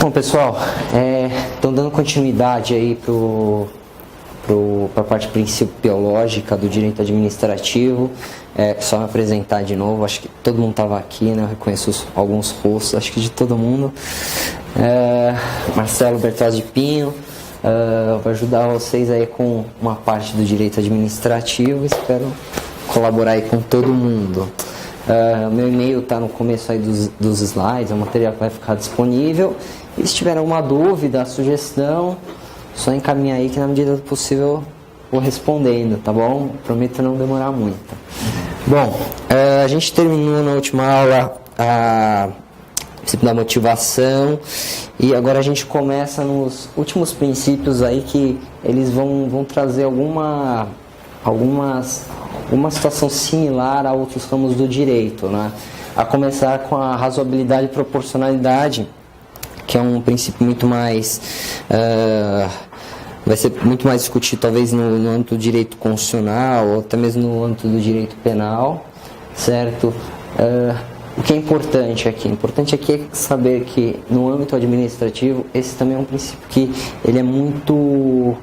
Bom, pessoal, estão dando continuidade aí para a parte principiológica do direito administrativo. Só me apresentar de novo, acho que todo mundo estava aqui, né? Eu reconheço alguns rostos, acho que de todo mundo. Marcelo Bertozzi de Pinho, vou ajudar vocês aí com uma parte do direito administrativo, espero colaborar aí com todo mundo. Meu e-mail está no começo aí dos slides, é um material que vai ficar disponível. E se tiver alguma dúvida, sugestão, só encaminhar aí que na medida do possível vou respondendo, tá bom? Prometo não demorar muito. Bom, a gente terminou na última aula o princípio da motivação e agora a gente começa nos últimos princípios aí que eles vão trazer alguma situação similar a outros ramos do direito, né? A começar com a razoabilidade e proporcionalidade, que é um princípio muito mais vai ser muito mais discutido talvez no âmbito do direito constitucional ou até mesmo no âmbito do direito penal, certo? O que é importante aqui? Importante aqui é saber que no âmbito administrativo esse também é um princípio que ele é muito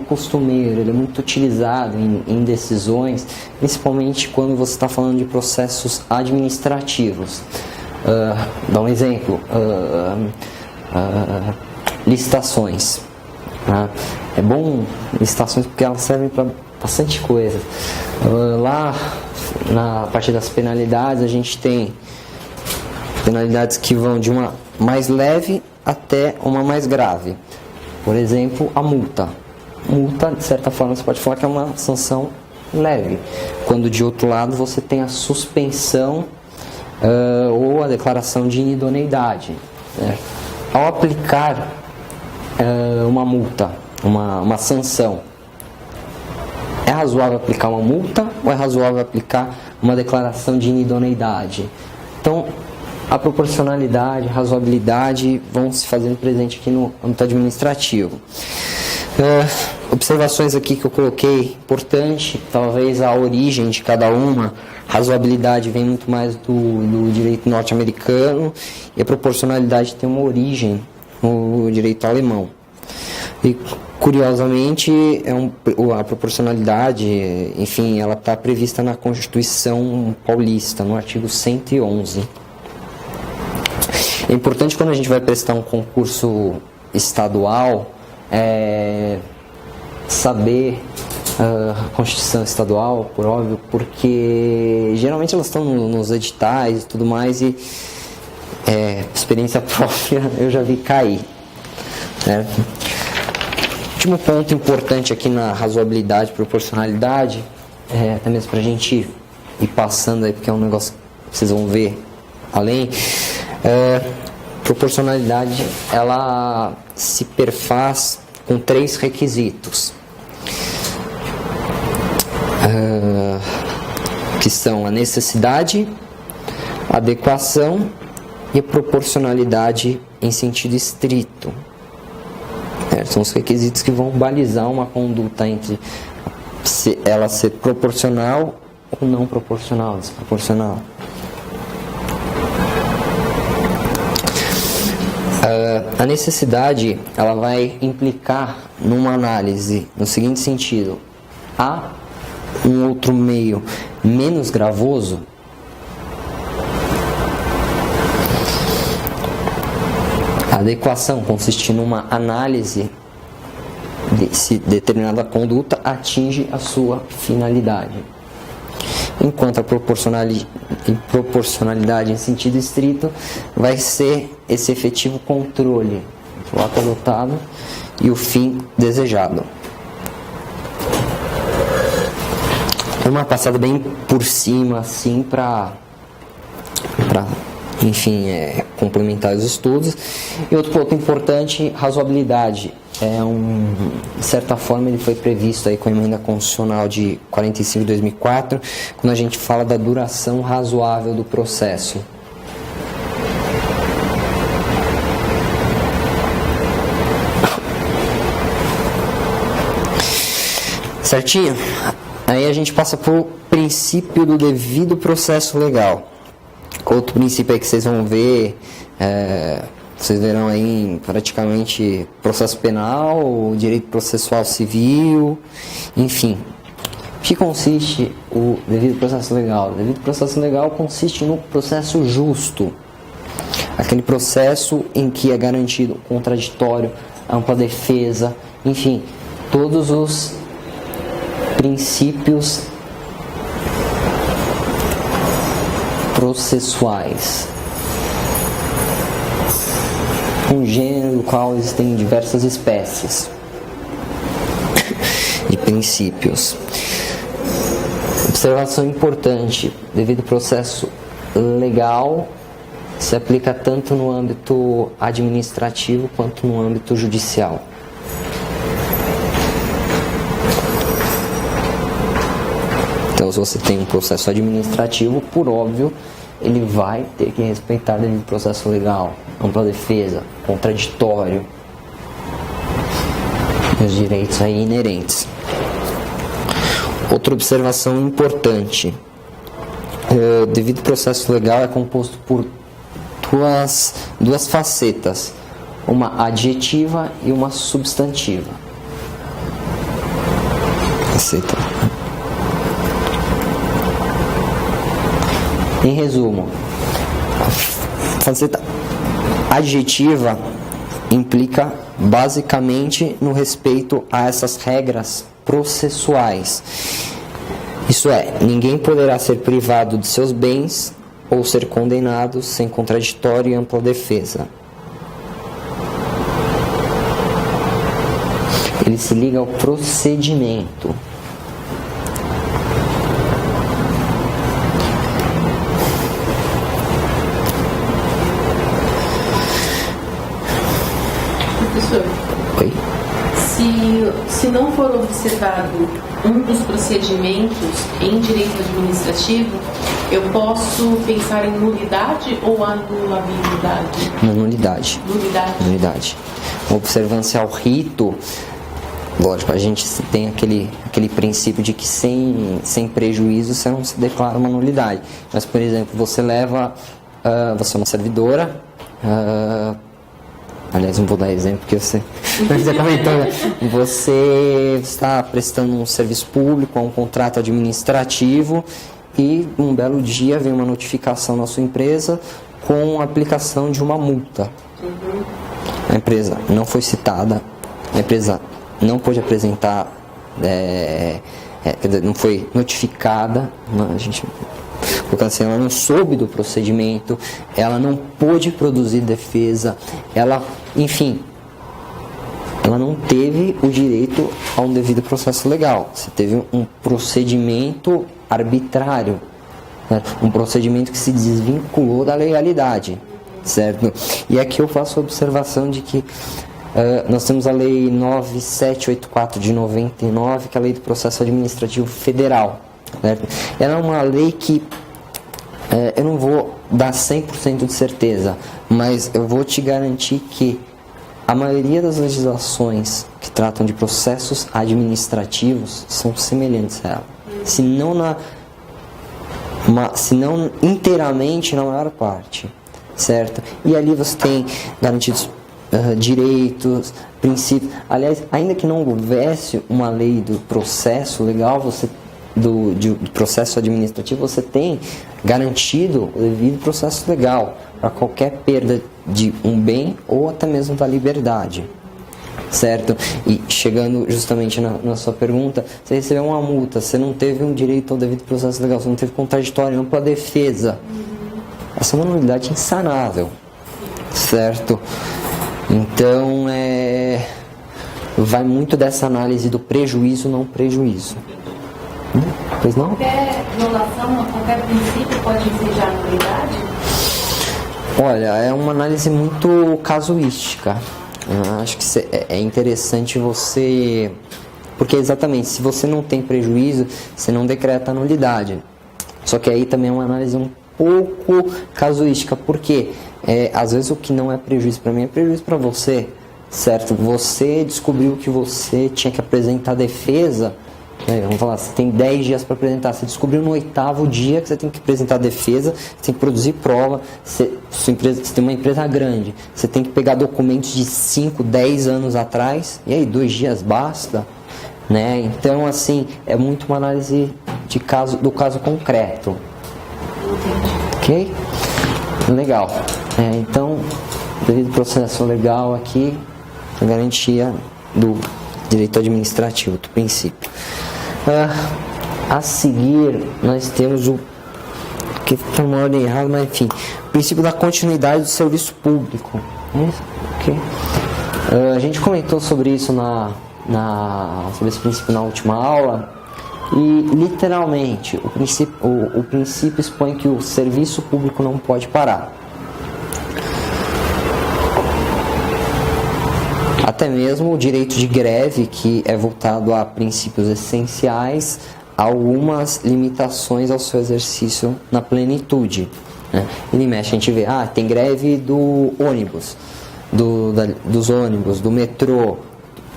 costumeiro, ele é muito utilizado em decisões, principalmente quando você está falando de processos administrativos. Dá um exemplo, licitações. É bom licitações porque elas servem para bastante coisa. Lá na parte das penalidades a gente tem penalidades que vão de uma mais leve até uma mais grave. Por exemplo, a multa. Multa, de certa forma, você pode falar que é uma sanção leve, quando de outro lado você tem a suspensão ou a declaração de inidoneidade, né? Ao aplicar uma multa, uma sanção, é razoável aplicar uma multa ou é razoável aplicar uma declaração de inidoneidade? Então, a proporcionalidade, a razoabilidade vão se fazendo presente aqui no âmbito administrativo. Observações aqui que eu coloquei, importante, talvez a origem de cada uma. Razoabilidade vem muito mais do direito norte-americano e a proporcionalidade tem uma origem no direito alemão. E, curiosamente, a proporcionalidade, enfim, ela está prevista na Constituição Paulista, no artigo 111. É importante quando a gente vai prestar um concurso estadual, saber a Constituição estadual, por óbvio, porque geralmente elas estão nos editais e tudo mais e experiência própria eu já vi cair, né? Último ponto importante aqui na razoabilidade e proporcionalidade, até mesmo para a gente ir passando aí, porque é um negócio que vocês vão ver além. Proporcionalidade, ela se perfaz com 3 requisitos, que são a necessidade, a adequação e a proporcionalidade em sentido estrito. São os requisitos que vão balizar uma conduta entre ela ser proporcional ou não proporcional, desproporcional. A necessidade, ela vai implicar numa análise no seguinte sentido: há um outro meio menos gravoso? A adequação consiste numa análise de se determinada conduta atinge a sua finalidade. Enquanto a proporcionalidade em sentido estrito vai ser esse efetivo controle entre o ato adotado e o fim desejado. Uma passada bem por cima, assim, para enfim, complementar os estudos. E outro ponto importante, razoabilidade. De certa forma, ele foi previsto aí com a emenda constitucional de 45 de 2004, quando a gente fala da duração razoável do processo. Certinho? Aí a gente passa para o princípio do devido processo legal. Outro princípio aí que vocês vão ver Vocês verão aí praticamente processo penal, direito processual civil, enfim. O que consiste o devido processo legal? O devido processo legal consiste no processo justo. Aquele processo em que é garantido contraditório, ampla defesa, enfim, todos os princípios processuais. Um gênero no qual existem diversas espécies de princípios. Observação importante: devido processo legal se aplica tanto no âmbito administrativo quanto no âmbito judicial. Então, se você tem um processo administrativo, por óbvio, ele vai ter que respeitar o processo legal, ampla defesa, contraditório, os direitos aí inerentes. Outra observação importante: o devido processo legal é composto por duas facetas, uma adjetiva e uma substantiva. Faceta. Em resumo, a faceta adjetiva implica basicamente no respeito a essas regras processuais. Isso é, ninguém poderá ser privado de seus bens ou ser condenado sem contraditório e ampla defesa. Ele se liga ao procedimento. Professor, Oi? Se não for observado um dos procedimentos em direito administrativo, eu posso pensar em nulidade ou anulabilidade? Na nulidade. Nulidade. A observância ao rito, lógico, a gente tem aquele princípio de que sem prejuízo você não se declara uma nulidade. Mas, por exemplo, você leva, você é uma servidora, aliás, não vou dar exemplo porque você comentou, né? Você está prestando um serviço público, um contrato administrativo, e um belo dia vem uma notificação na sua empresa com a aplicação de uma multa. A empresa não foi citada, a empresa não pôde apresentar, não foi notificada, a gente colocando assim, ela não soube do procedimento, ela não pôde produzir defesa, enfim, ela não teve o direito a um devido processo legal. Você teve um procedimento arbitrário, né? Um procedimento que se desvinculou da legalidade, certo? E aqui eu faço a observação de que nós temos a Lei 9784 de 99, que é a Lei do Processo Administrativo Federal, certo? Ela é uma lei que eu não vou dar 100% de certeza, mas eu vou te garantir que a maioria das legislações que tratam de processos administrativos são semelhantes a ela. Se não inteiramente, na maior parte, certo? E ali você tem garantidos direitos, princípios. Aliás, ainda que não houvesse uma lei do processo legal, do processo administrativo, você tem garantido o devido processo legal para qualquer perda de um bem ou até mesmo da liberdade, certo? E chegando justamente na sua pergunta, você recebeu uma multa, você não teve um direito ao devido processo legal, você não teve contraditório, ampla defesa. Essa é uma nulidade insanável, certo? Então, vai muito dessa análise do prejuízo, não prejuízo. Pois não? Qualquer violação, qualquer princípio pode ensejar a nulidade? Olha, é uma análise muito casuística. Eu acho que é interessante você... Porque exatamente, se você não tem prejuízo, você não decreta a nulidade. Só que aí também é uma análise um pouco casuística. Porque às vezes o que não é prejuízo para mim é prejuízo para você, certo? Você descobriu que você tinha que apresentar defesa Vamos falar, você tem 10 dias para apresentar, você descobriu no 8º dia que você tem que apresentar a defesa, você tem que produzir prova, você tem uma empresa grande, você tem que pegar documentos de 5, 10 anos atrás, e aí 2 dias basta, né? Então, assim, é muito uma análise do caso concreto. Ok? Legal. Então, devido ao processo legal aqui, a garantia do direito administrativo, do princípio. A seguir, nós temos o que está uma ordem errada, mas enfim, o princípio da continuidade do serviço público. Okay. A gente comentou sobre isso sobre esse princípio na última aula, e literalmente o princípio expõe que o serviço público não pode parar. Até mesmo o direito de greve, que é voltado a princípios essenciais, algumas limitações ao seu exercício na plenitude, né? Ele mexe, a gente vê, tem greve do ônibus, dos ônibus, do metrô. O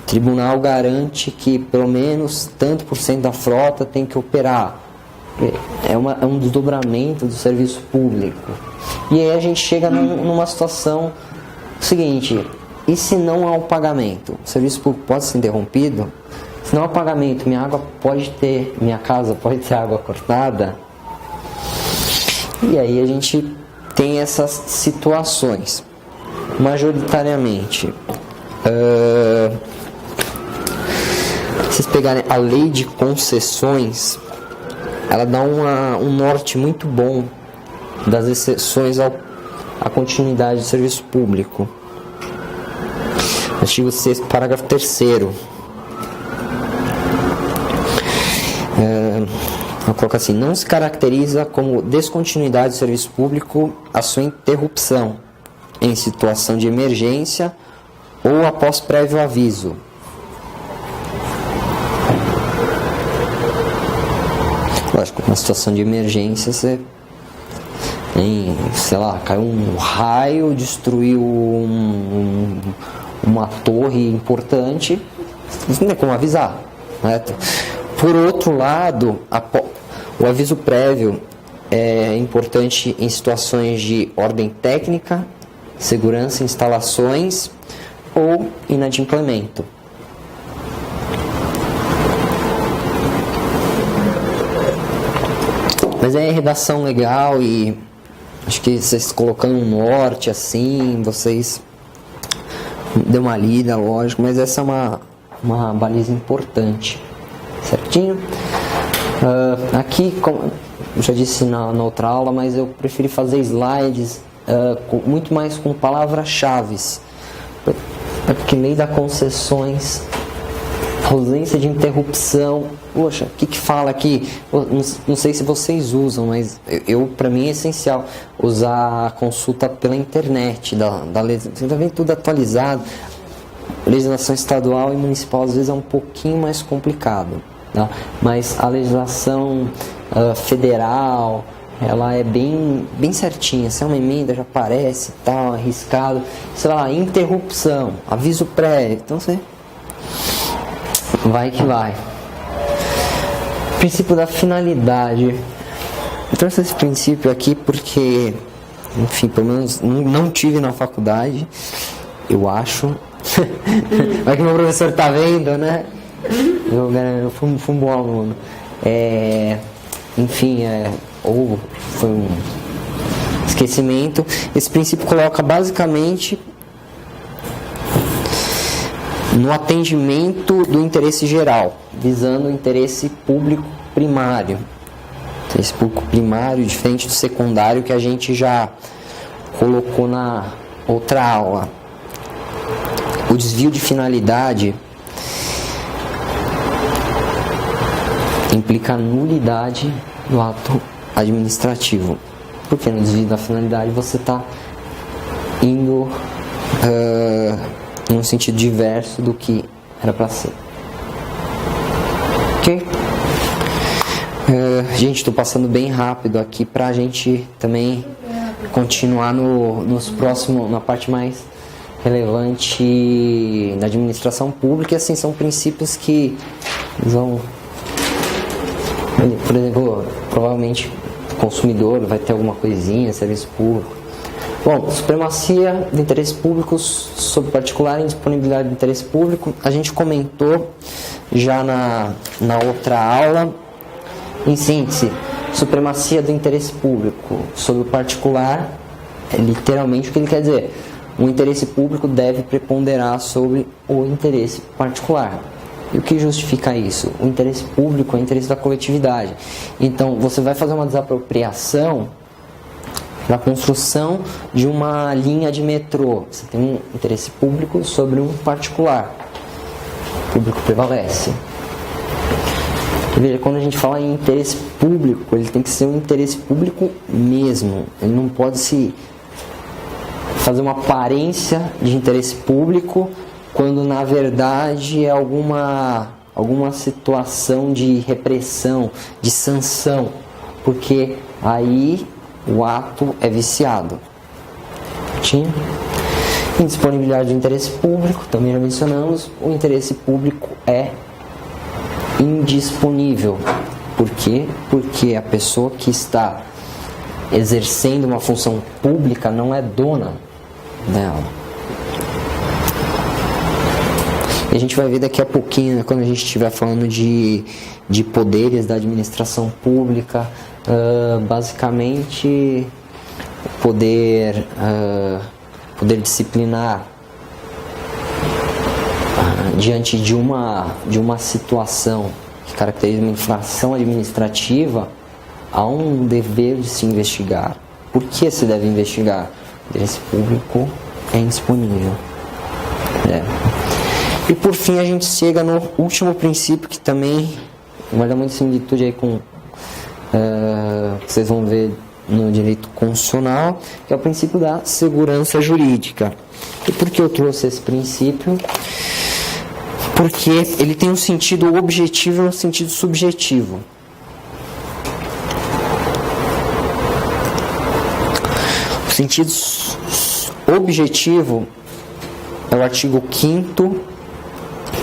tribunal garante que pelo menos tanto por cento da frota tem que operar. É um desdobramento do serviço público. E aí a gente chega numa situação seguinte: e se não há o pagamento? O serviço público pode ser interrompido? Se não há o pagamento, minha casa pode ter água cortada? E aí a gente tem essas situações. Majoritariamente, se vocês pegarem a lei de concessões, ela dá um norte muito bom das exceções à continuidade do serviço público. Artigo 6º, parágrafo 3º. Ela coloca assim: não se caracteriza como descontinuidade do serviço público a sua interrupção em situação de emergência ou após prévio aviso. Lógico, na situação de emergência você caiu um raio, destruiu uma torre importante, não tem como avisar, né? Por outro lado, o aviso prévio é importante em situações de ordem técnica, segurança, instalações ou inadimplemento. Mas é redação legal e acho que vocês colocando um norte assim, vocês deu uma lida, lógico, mas essa é uma baliza importante, certinho? Aqui, como eu já disse na outra aula, mas eu preferi fazer slides muito mais com palavras-chave, porque lei da concessões, ausência de interrupção. Poxa, o que fala aqui? Não sei se vocês usam, mas para mim é essencial usar a consulta pela internet da lei. Você já vem tudo atualizado. Legislação estadual e municipal às vezes é um pouquinho mais complicado, tá? Mas a legislação federal, ela é bem certinha. Se é uma emenda já aparece, tal, arriscado, sei lá, interrupção, aviso prévio. Então você vai que vai. Princípio da finalidade. Eu trouxe esse princípio aqui porque, enfim, pelo menos não tive na faculdade, eu acho. Vai que meu professor tá vendo, né? Eu fui um bom aluno. Ou foi um esquecimento. Esse princípio coloca basicamente no atendimento do interesse geral, visando o interesse público primário. Interesse público primário, diferente do secundário, que a gente já colocou na outra aula. O desvio de finalidade implica a nulidade do ato administrativo. Porque no desvio da finalidade você está indo em um sentido diverso do que era para ser. Ok? Gente, estou passando bem rápido aqui para a gente também continuar nos próximos, na parte mais relevante da administração pública. E assim, são princípios que vão Por exemplo, provavelmente o consumidor vai ter alguma coisinha, serviço público. Bom, supremacia de interesse público sobre particular e indisponibilidade de interesse público, a gente comentou já na outra aula. Em síntese, supremacia do interesse público sobre o particular é literalmente o que ele quer dizer. O interesse público deve preponderar sobre o interesse particular. E o que justifica isso? O interesse público é o interesse da coletividade. Então, você vai fazer uma desapropriação na construção de uma linha de metrô. Você tem um interesse público sobre um particular. O público prevalece. Veja, quando a gente fala em interesse público, ele tem que ser um interesse público mesmo. Ele não pode se fazer uma aparência de interesse público quando na verdade é alguma situação de repressão, de sanção, porque aí o ato é viciado. Tinha? Indisponibilidade de interesse público, também já mencionamos, o interesse público é indisponível. Por quê? Porque a pessoa que está exercendo uma função pública não é dona dela. E a gente vai ver daqui a pouquinho, quando a gente estiver falando de poderes da administração pública, basicamente poder disciplinar diante de uma situação que caracteriza uma infração administrativa, há um dever de se investigar. Por que se deve investigar? O interesse público é indisponível. E por fim a gente chega no último princípio, que também vai dar muita similitude aí com que vocês vão ver no direito constitucional, que é o princípio da segurança jurídica. E por que eu trouxe esse princípio? Porque ele tem um sentido objetivo e um sentido subjetivo. O sentido objetivo é o artigo 5º,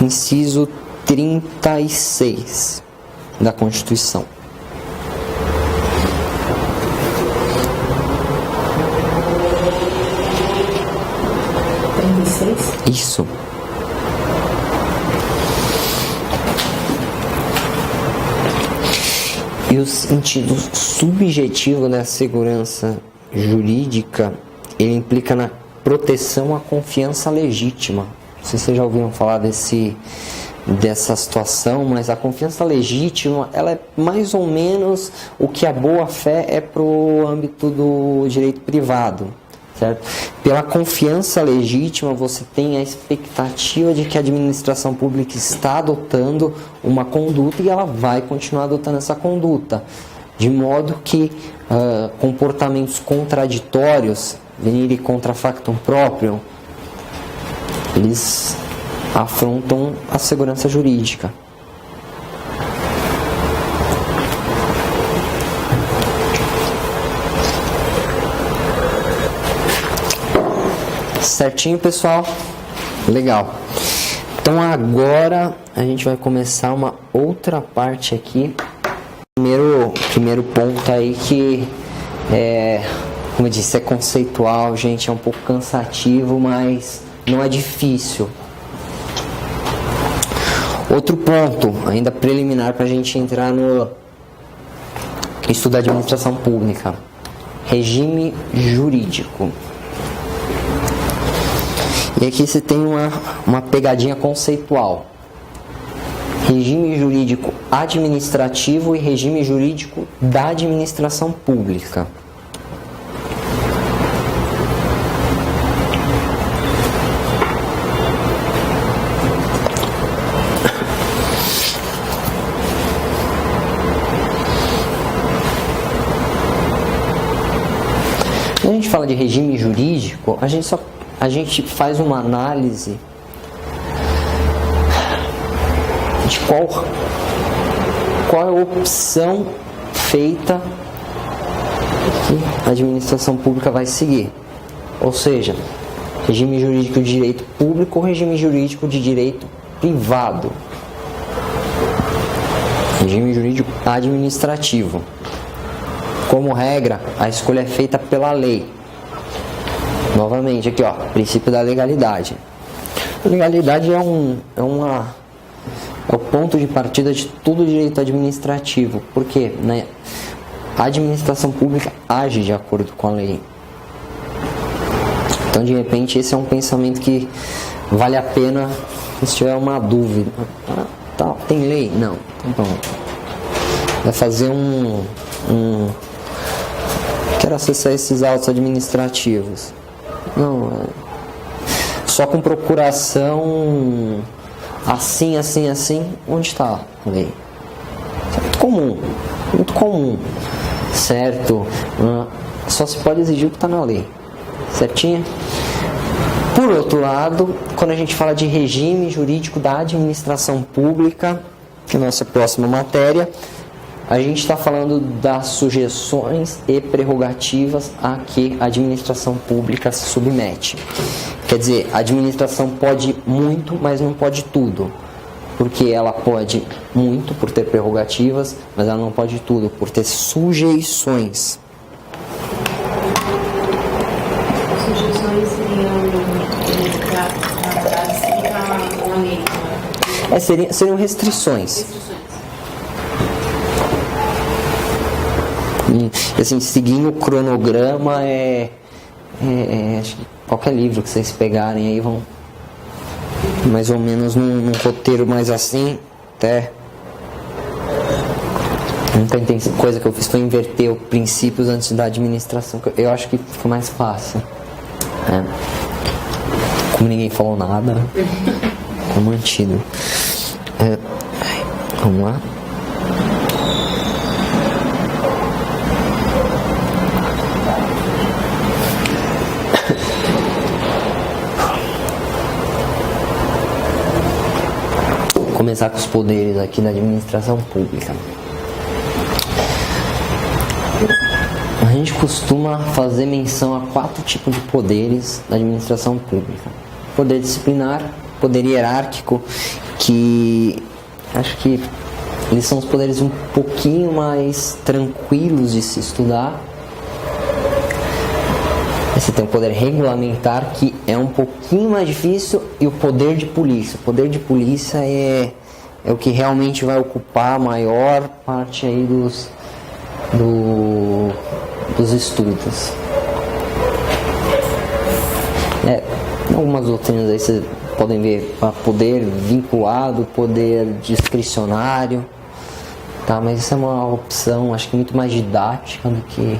inciso 36 da Constituição. Isso. E o sentido subjetivo da segurança jurídica, ele implica na proteção à confiança legítima. Não sei se vocês já ouviram falar dessa situação, mas a confiança legítima, ela é mais ou menos o que a boa-fé é para o âmbito do direito privado. Certo? Pela confiança legítima, você tem a expectativa de que a administração pública está adotando uma conduta e ela vai continuar adotando essa conduta, de modo que comportamentos contraditórios, venire contra factum próprio, eles afrontam a segurança jurídica. Certinho, pessoal? Legal. Então agora a gente vai começar uma outra parte aqui. Primeiro ponto aí que como eu disse, é conceitual, gente, é um pouco cansativo, mas não é difícil. Outro ponto, ainda preliminar para a gente entrar no estudo da administração pública. Regime jurídico. E aqui você tem uma pegadinha conceitual. Regime jurídico administrativo e regime jurídico da administração pública. Quando a gente fala de regime jurídico, a gente faz uma análise de qual é a opção feita que a administração pública vai seguir. Ou seja, regime jurídico de direito público ou regime jurídico de direito privado. Regime jurídico administrativo. Como regra, a escolha é feita pela lei. Novamente, aqui ó, princípio da legalidade. A legalidade é o ponto de partida de todo o direito administrativo, porque né, a administração pública age de acordo com a lei. Então, de repente, esse é um pensamento que vale a pena se tiver uma dúvida. Tá, tem lei? Não. Tá bom. Vai fazer quero acessar esses autos administrativos. Não, só com procuração assim, onde está a lei? Isso é muito comum, certo? Só se pode exigir o que está na lei, certinho? Por outro lado, quando a gente fala de regime jurídico da administração pública, que é a nossa próxima matéria, a gente está falando das sujeições e prerrogativas a que a administração pública se submete. Quer dizer, a administração pode muito, mas não pode tudo. Porque ela pode muito por ter prerrogativas, mas ela não pode tudo por ter sujeições. Sujeições seriam uma lei, Seriam restrições. E, assim, seguindo o cronograma, acho que qualquer livro que vocês pegarem aí vão mais ou menos num roteiro mais assim, até. A única coisa que eu fiz foi inverter os princípios antes da administração. Eu acho que fica mais fácil. Como ninguém falou nada, é mantido. Vamos lá. Começar com os poderes aqui da administração pública. A gente costuma fazer menção a 4 tipos de poderes da administração pública. Poder disciplinar, poder hierárquico, que acho que eles são os poderes um pouquinho mais tranquilos de se estudar. Você tem o poder regulamentar, que é um pouquinho mais difícil, e o poder de polícia. O poder de polícia é o que realmente vai ocupar a maior parte aí dos estudos. Algumas doutrinas aí vocês podem ver, poder vinculado, poder discricionário, tá? Mas isso é uma opção, acho que muito mais didática do que...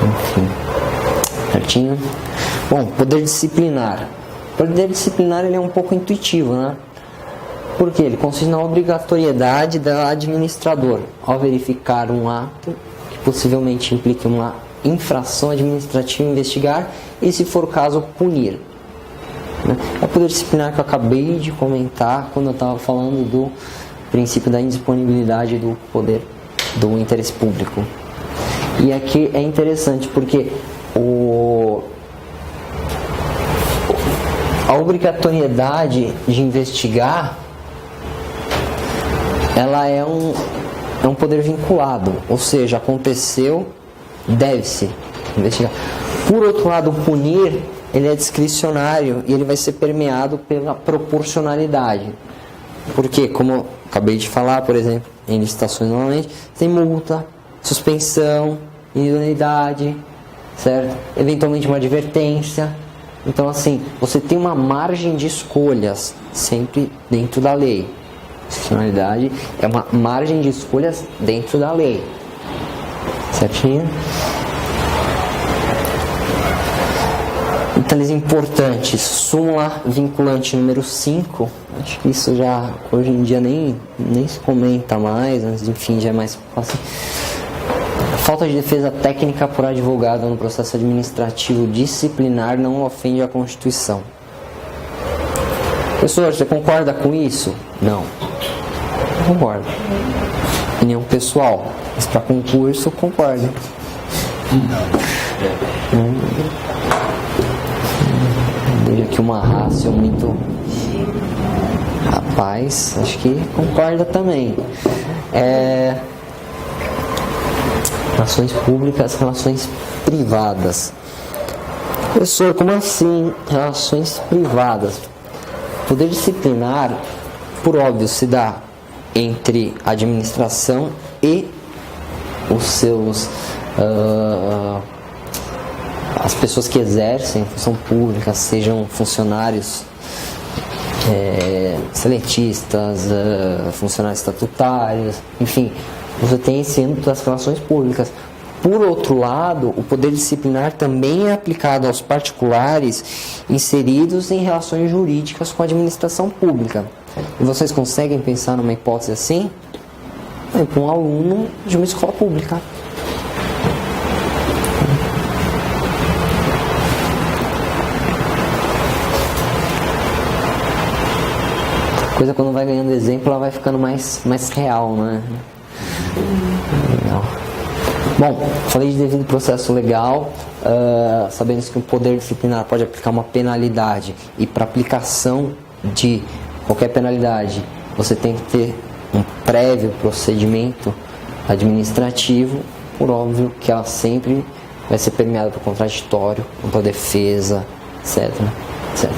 Enfim, certinho? Bom, poder disciplinar. O poder disciplinar ele é um pouco intuitivo, né? Porque ele consiste na obrigatoriedade do administrador, ao verificar um ato que possivelmente implique uma infração administrativa, investigar e, se for o caso, punir. É o poder disciplinar que eu acabei de comentar quando eu estava falando do princípio da indisponibilidade do poder do interesse público. E aqui é interessante porque a obrigatoriedade de investigar, ela é um poder vinculado, ou seja, aconteceu, deve-se investigar. Por outro lado, punir, ele é discricionário e ele vai ser permeado pela proporcionalidade. Porque, como eu acabei de falar, por exemplo, em licitações normalmente, tem multa, suspensão, idoneidade, certo? Eventualmente uma advertência. Então, assim, você tem uma margem de escolhas sempre dentro da lei. Discricionalidade é uma margem de escolhas dentro da lei. Certinho? Detalhes importantes. Súmula vinculante número 5. Acho que isso já hoje em dia nem se comenta mais, mas enfim, já é mais fácil. Falta de defesa técnica por advogado no processo administrativo disciplinar não ofende a Constituição. Professor, você concorda com isso? Não. Não concordo. Opinião pessoal. Mas para concurso, eu concordo. Veja aqui uma ratio muito Rapaz, acho que concorda também. Relações públicas, relações privadas. Professor, como assim relações privadas? Poder disciplinar, por óbvio, se dá entre a administração e os seus as pessoas que exercem função pública, sejam funcionários seletistas, funcionários estatutários, enfim, você tem esse âmbito das relações públicas. Por outro lado, o poder disciplinar também é aplicado aos particulares inseridos em relações jurídicas com a administração pública. E vocês conseguem pensar numa hipótese assim? Para um aluno de uma escola pública. A coisa, quando vai ganhando exemplo, ela vai ficando mais real, né? Legal. Bom, falei de devido processo legal, sabendo que o poder disciplinar pode aplicar uma penalidade, e para aplicação de qualquer penalidade você tem que ter um prévio procedimento administrativo. Por óbvio que ela sempre vai ser permeada por contraditório, por defesa, etc, etc.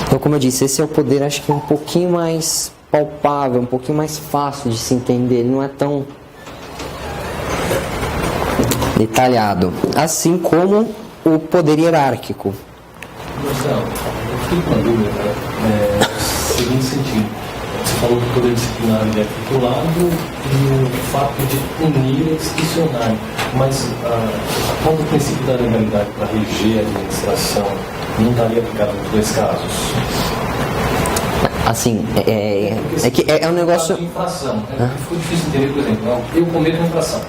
Então, como eu disse, esse é o poder, acho que um pouquinho mais palpável, um pouquinho mais fácil de se entender, ele não é tão detalhado, assim como o poder hierárquico. Marcelo, eu fiquei com a dúvida, no seguinte sentido. Você falou que o poder disciplinar é articulado e o fato de punir é discricionário. Mas quando o princípio da legalidade para reger a administração não estaria aplicado nos dois casos? Assim, é um negócio... Infração. Ficou difícil entender, por exemplo, eu cometo uma infração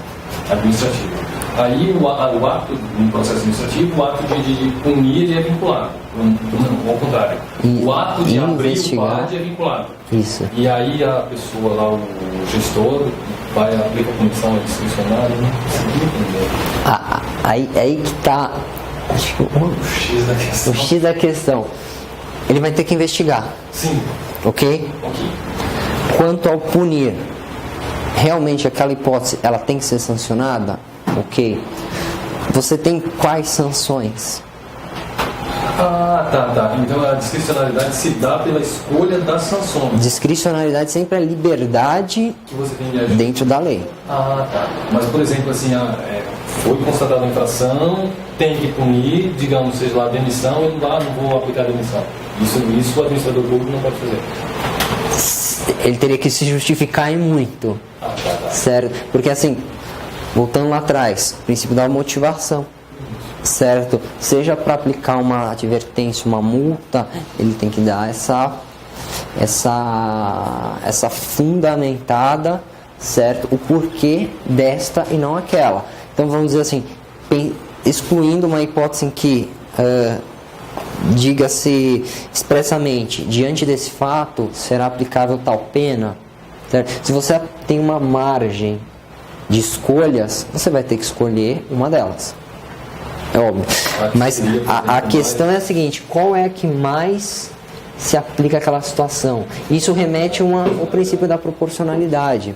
administrativa. Aí o ato, no processo administrativo, o ato de punir é vinculado. Não, ao contrário. O ato de abrir o PAD é vinculado. Isso. E aí a pessoa lá, o gestor, vai aplicar a punição discricionária, não consegui entender. Aí que está o X da questão. Ele vai ter que investigar. Sim. Ok? Quanto ao punir, realmente aquela hipótese ela tem que ser sancionada? Ok. Você tem quais sanções? Tá. Então a discricionalidade se dá pela escolha das sanções. Discricionalidade sempre é liberdade que você tem de agir dentro da lei. Tá. Mas, por exemplo, assim, foi constatada a infração, tem que punir, digamos, seja lá, demissão, e não vou aplicar a demissão. Isso o administrador público não pode fazer. Ele teria que se justificar em muito. Tá. Certo? Porque assim, voltando lá atrás, o princípio da motivação. Certo? Seja para aplicar uma advertência, uma multa, ele tem que dar essa fundamentada, certo? O porquê desta e não aquela. Então vamos dizer assim, excluindo uma hipótese em que diga-se expressamente, diante desse fato será aplicável tal pena, certo? Se você tem uma margem de escolhas, você vai ter que escolher uma delas. É óbvio. Mas a questão é a seguinte: qual é a que mais se aplica àquela situação? Isso remete ao princípio da proporcionalidade.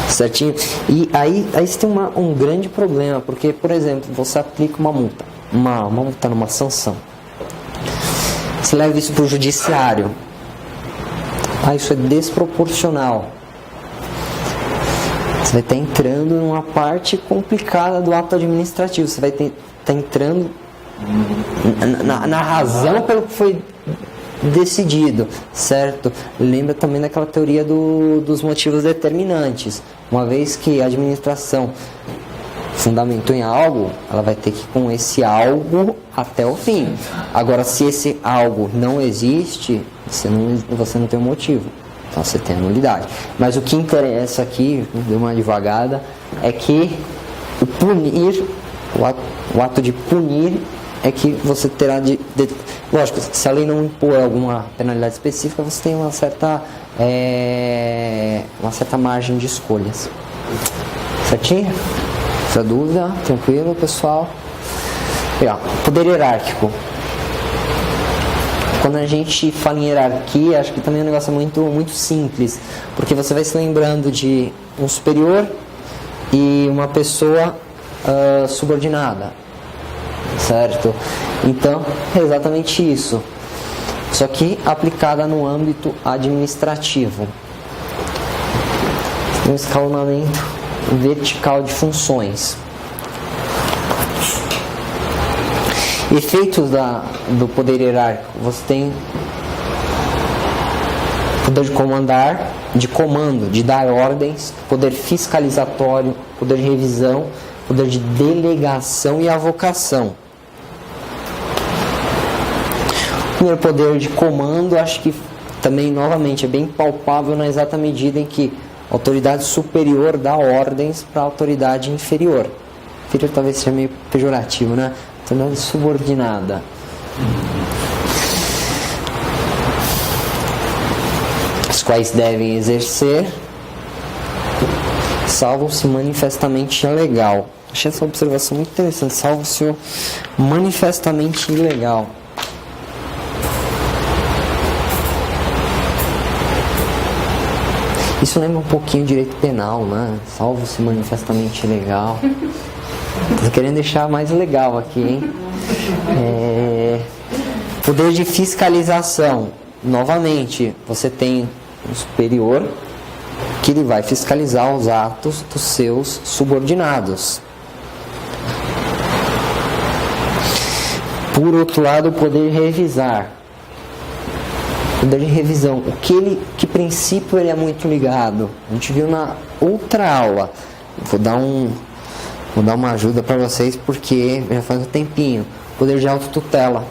Certinho? E aí você tem um grande problema, porque, por exemplo, você aplica uma multa. Uma multa numa sanção. Você leva isso para o judiciário. Isso é desproporcional. Você vai estar entrando numa parte complicada do ato administrativo. Você vai estar entrando na razão pelo que foi decidido, certo? Lembra também daquela teoria dos motivos determinantes. Uma vez que a administração fundamentou em algo, ela vai ter que ir com esse algo até o fim. Agora, se esse algo não existe, você não tem um motivo. Então você tem a nulidade. Mas o que interessa aqui, deu uma devagada, é que o ato de punir é que você terá lógico, se a lei não impor alguma penalidade específica, você tem uma certa margem de escolhas. Certinho? Essa dúvida? Tranquilo, pessoal? Poder hierárquico. quando a gente fala em hierarquia, acho que também é um negócio muito simples, porque você vai se lembrando de um superior e uma pessoa subordinada, certo? Então, é exatamente isso, só que aplicada no âmbito administrativo. Um escalonamento vertical de funções. Efeitos do poder hierárquico. Você tem poder de comandar, de comando, de dar ordens, poder fiscalizatório, poder de revisão, poder de delegação e avocação. O primeiro poder de comando, acho que também, novamente, é bem palpável na exata medida em que a autoridade superior dá ordens para a autoridade inferior. Inferior talvez seja meio pejorativo, né? Autoridade subordinada. Os quais devem exercer, salvo se manifestamente ilegal. Achei essa observação muito interessante. Salvo se manifestamente ilegal. Isso lembra um pouquinho o direito penal, né? Salvo se manifestamente ilegal. Tô querendo deixar mais legal aqui, hein? Poder de fiscalização. Novamente, você tem um superior que ele vai fiscalizar os atos dos seus subordinados. Por outro lado, o poder de revisar. Poder de revisão. Que princípio ele é muito ligado? A gente viu na outra aula. Vou dar uma ajuda para vocês porque já faz um tempinho. Poder de autotutela.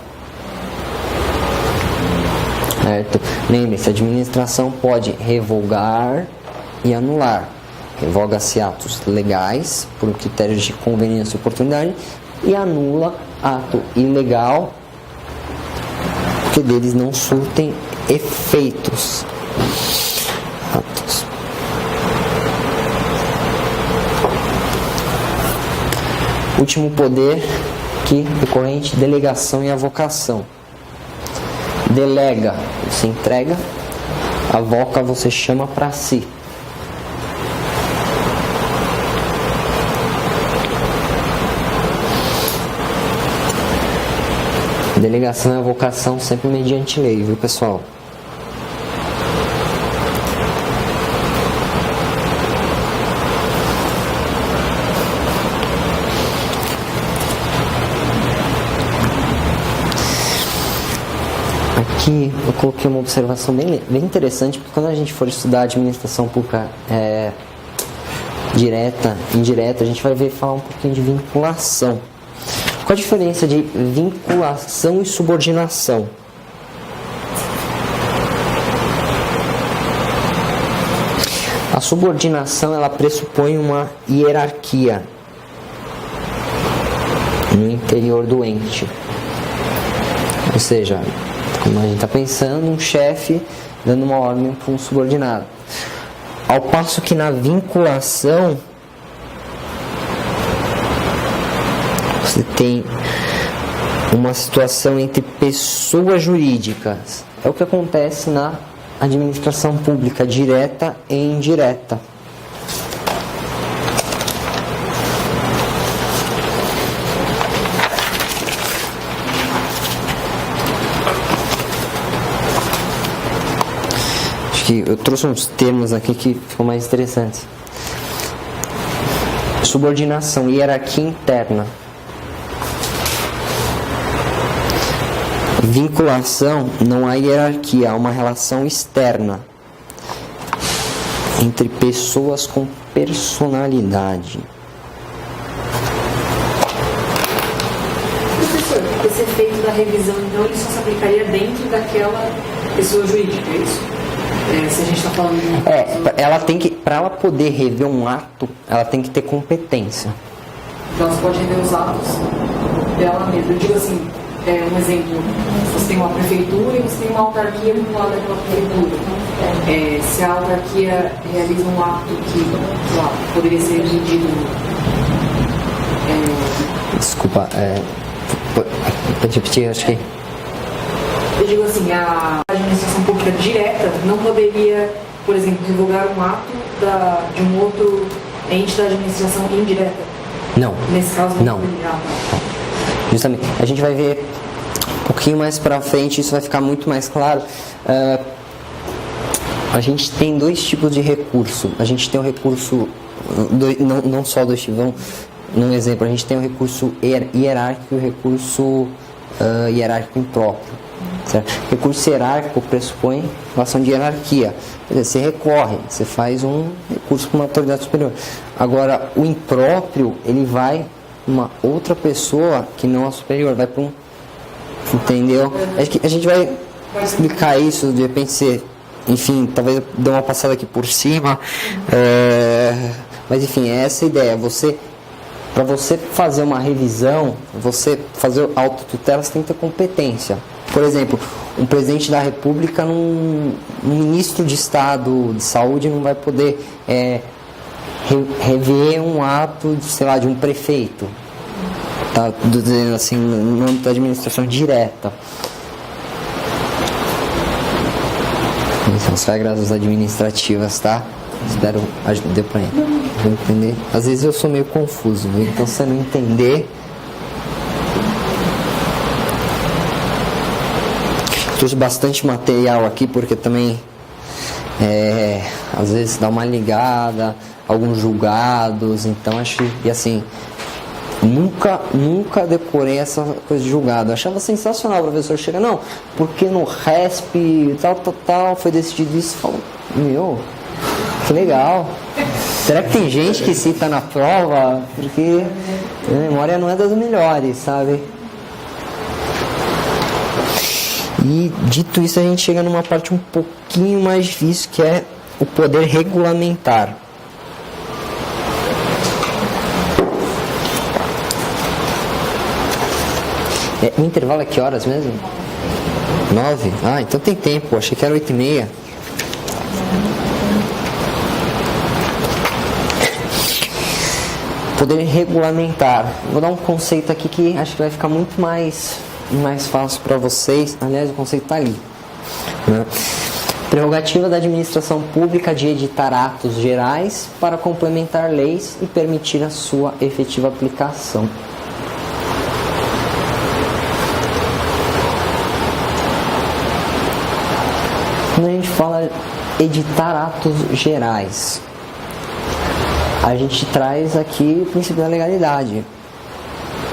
Certo? Lembre-se, a administração pode revogar e anular. Revoga-se atos legais por critérios de conveniência e oportunidade e anula ato ilegal porque deles não surtem efeitos. Atos. Último poder que decorrente, delegação e avocação. Delega, você entrega. Avoca, você chama para si. Delegação e avocação sempre mediante lei, viu, pessoal? Aqui eu coloquei uma observação bem interessante, porque quando a gente for estudar administração pública direta, indireta, a gente vai ver falar um pouquinho de vinculação. Qual a diferença de vinculação e subordinação? A subordinação, ela pressupõe uma hierarquia no interior do ente. Ou seja, como a gente está pensando, um chefe dando uma ordem para um subordinado. Ao passo que na vinculação, você tem uma situação entre pessoas jurídicas. É o que acontece na administração pública, direta e indireta. Acho que eu trouxe uns termos aqui que ficam mais interessantes. Subordinação, hierarquia interna. Vinculação, não há hierarquia, há uma relação externa entre pessoas com personalidade. Professor, esse efeito da revisão, então, ele só se aplicaria dentro daquela pessoa jurídica, é isso? Se a gente está falando de ela tem que, para ela poder rever um ato, ela tem que ter competência. Então, você pode rever os atos dela mesma. Eu digo assim, um exemplo, você tem uma prefeitura e você tem uma autarquia vinculada àquela prefeitura. Se a autarquia realiza um ato que, sei lá, poderia ser exigido. Desculpa, pode repetir, acho que. Eu digo assim, a administração pública direta não poderia, por exemplo, revogar um ato de um outro ente da administração indireta? Não. Nesse caso, Não. poderia. Justamente. A gente vai ver um pouquinho mais pra frente, isso vai ficar muito mais claro. A gente tem dois tipos de recurso. A gente tem o recurso, não só dois tipos, num exemplo, a gente tem o recurso hierárquico e o recurso hierárquico impróprio. Certo? Recurso hierárquico pressupõe relação de hierarquia. Quer dizer, você recorre, você faz um recurso para uma autoridade superior. Agora, o impróprio, ele vai uma outra pessoa que não é superior, vai para um... Entendeu? Acho que a gente vai explicar isso, de repente, enfim, talvez eu dê uma passada aqui por cima. Mas enfim, é essa a ideia. Para você fazer uma revisão, você fazer autotutela, você tem que ter competência. Por exemplo, um presidente da República, um ministro de Estado de Saúde não vai poder rever um ato, sei lá, de um prefeito. Tá dizendo assim, no âmbito da administração direta. São as regras administrativas, tá? Espero ajudar para ele. Vou entender. Às vezes eu sou meio confuso, viu? Então se você não entender. Trouxe bastante material aqui porque também às vezes dá uma ligada, alguns julgados, então acho que, e assim, nunca decorei essa coisa de julgado. Eu achava sensacional o professor chega, não, porque no RESP tal, foi decidido isso. Falo, meu, que legal. Será que tem gente que cita na prova? Porque a memória não é das melhores, sabe? E dito isso, a gente chega numa parte um pouquinho mais difícil, que é o poder regulamentar. O intervalo é que horas mesmo? 9? Ah, então tem tempo, achei que era 8h30. Poder regulamentar. Vou dar um conceito aqui que acho que vai ficar muito mais fácil para vocês. Aliás, o conceito está ali, né? Prerrogativa da administração pública de editar atos gerais para complementar leis e permitir a sua efetiva aplicação. Quando a gente fala editar atos gerais, a gente traz aqui o princípio da legalidade.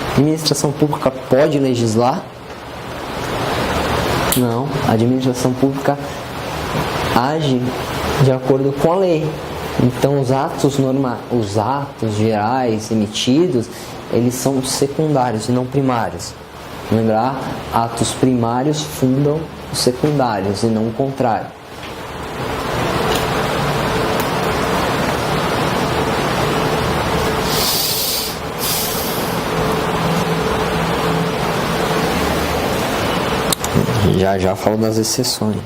A administração pública pode legislar? Não. A administração pública age de acordo com a lei. Então os atos gerais emitidos, eles são secundários e não primários. Lembrar, atos primários fundam os secundários e não o contrário. Já falo das exceções.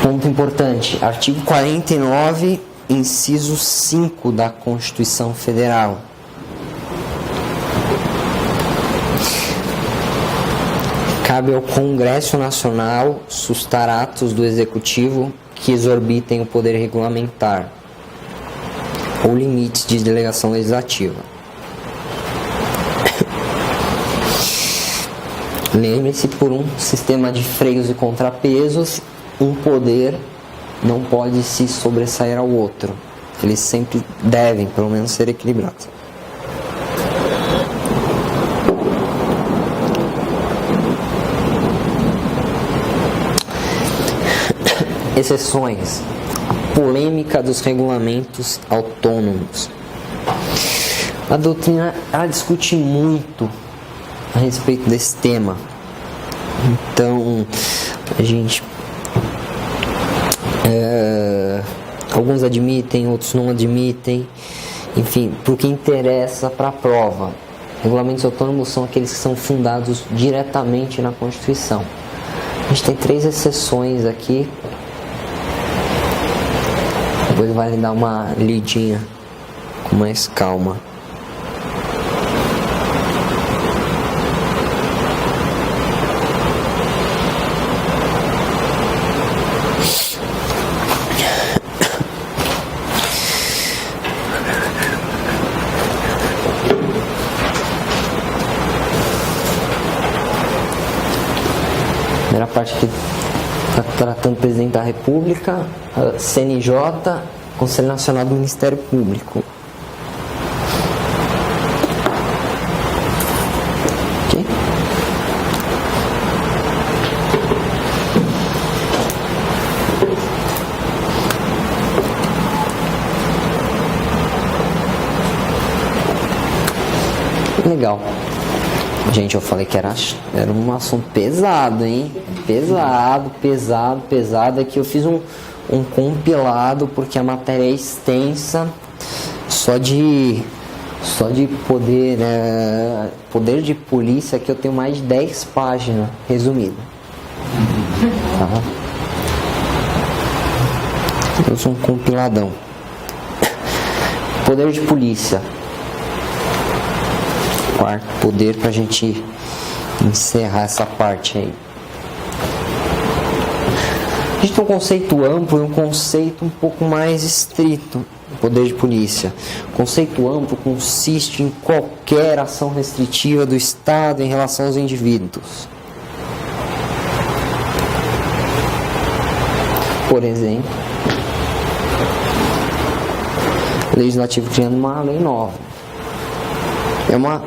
Ponto importante, artigo 49, inciso 5 da Constituição Federal. Cabe ao Congresso Nacional sustar atos do Executivo que exorbitem o poder regulamentar ou limites de delegação legislativa. Lembre-se, por um sistema de freios e contrapesos, um poder não pode se sobressair ao outro. Eles sempre devem, pelo menos, ser equilibrados. Exceções. A polêmica dos regulamentos autônomos. A doutrina ela discute muito a respeito desse tema. Então, a gente alguns admitem, outros não admitem. Enfim, para o que interessa para a prova. Regulamentos autônomos são aqueles que são fundados diretamente na Constituição. A gente tem 3 exceções aqui. Depois vai dar uma lidinha com mais calma. Primeira parte aqui está tratando do Presidente da República, CNJ, Conselho Nacional do Ministério Público. Ok? Legal. Gente, eu falei que era um assunto pesado, hein? Pesado. Aqui eu fiz um compilado porque a matéria é extensa. Só de poder, poder de polícia, aqui eu tenho mais de 10 páginas resumido. Tá? Eu sou um compiladão. Poder de polícia. Quarto poder, pra gente encerrar essa parte aí. A gente tem um conceito amplo e um conceito um pouco mais estrito. Poder de polícia. O conceito amplo consiste em qualquer ação restritiva do Estado em relação aos indivíduos. Por exemplo, o legislativo criando uma lei nova. É uma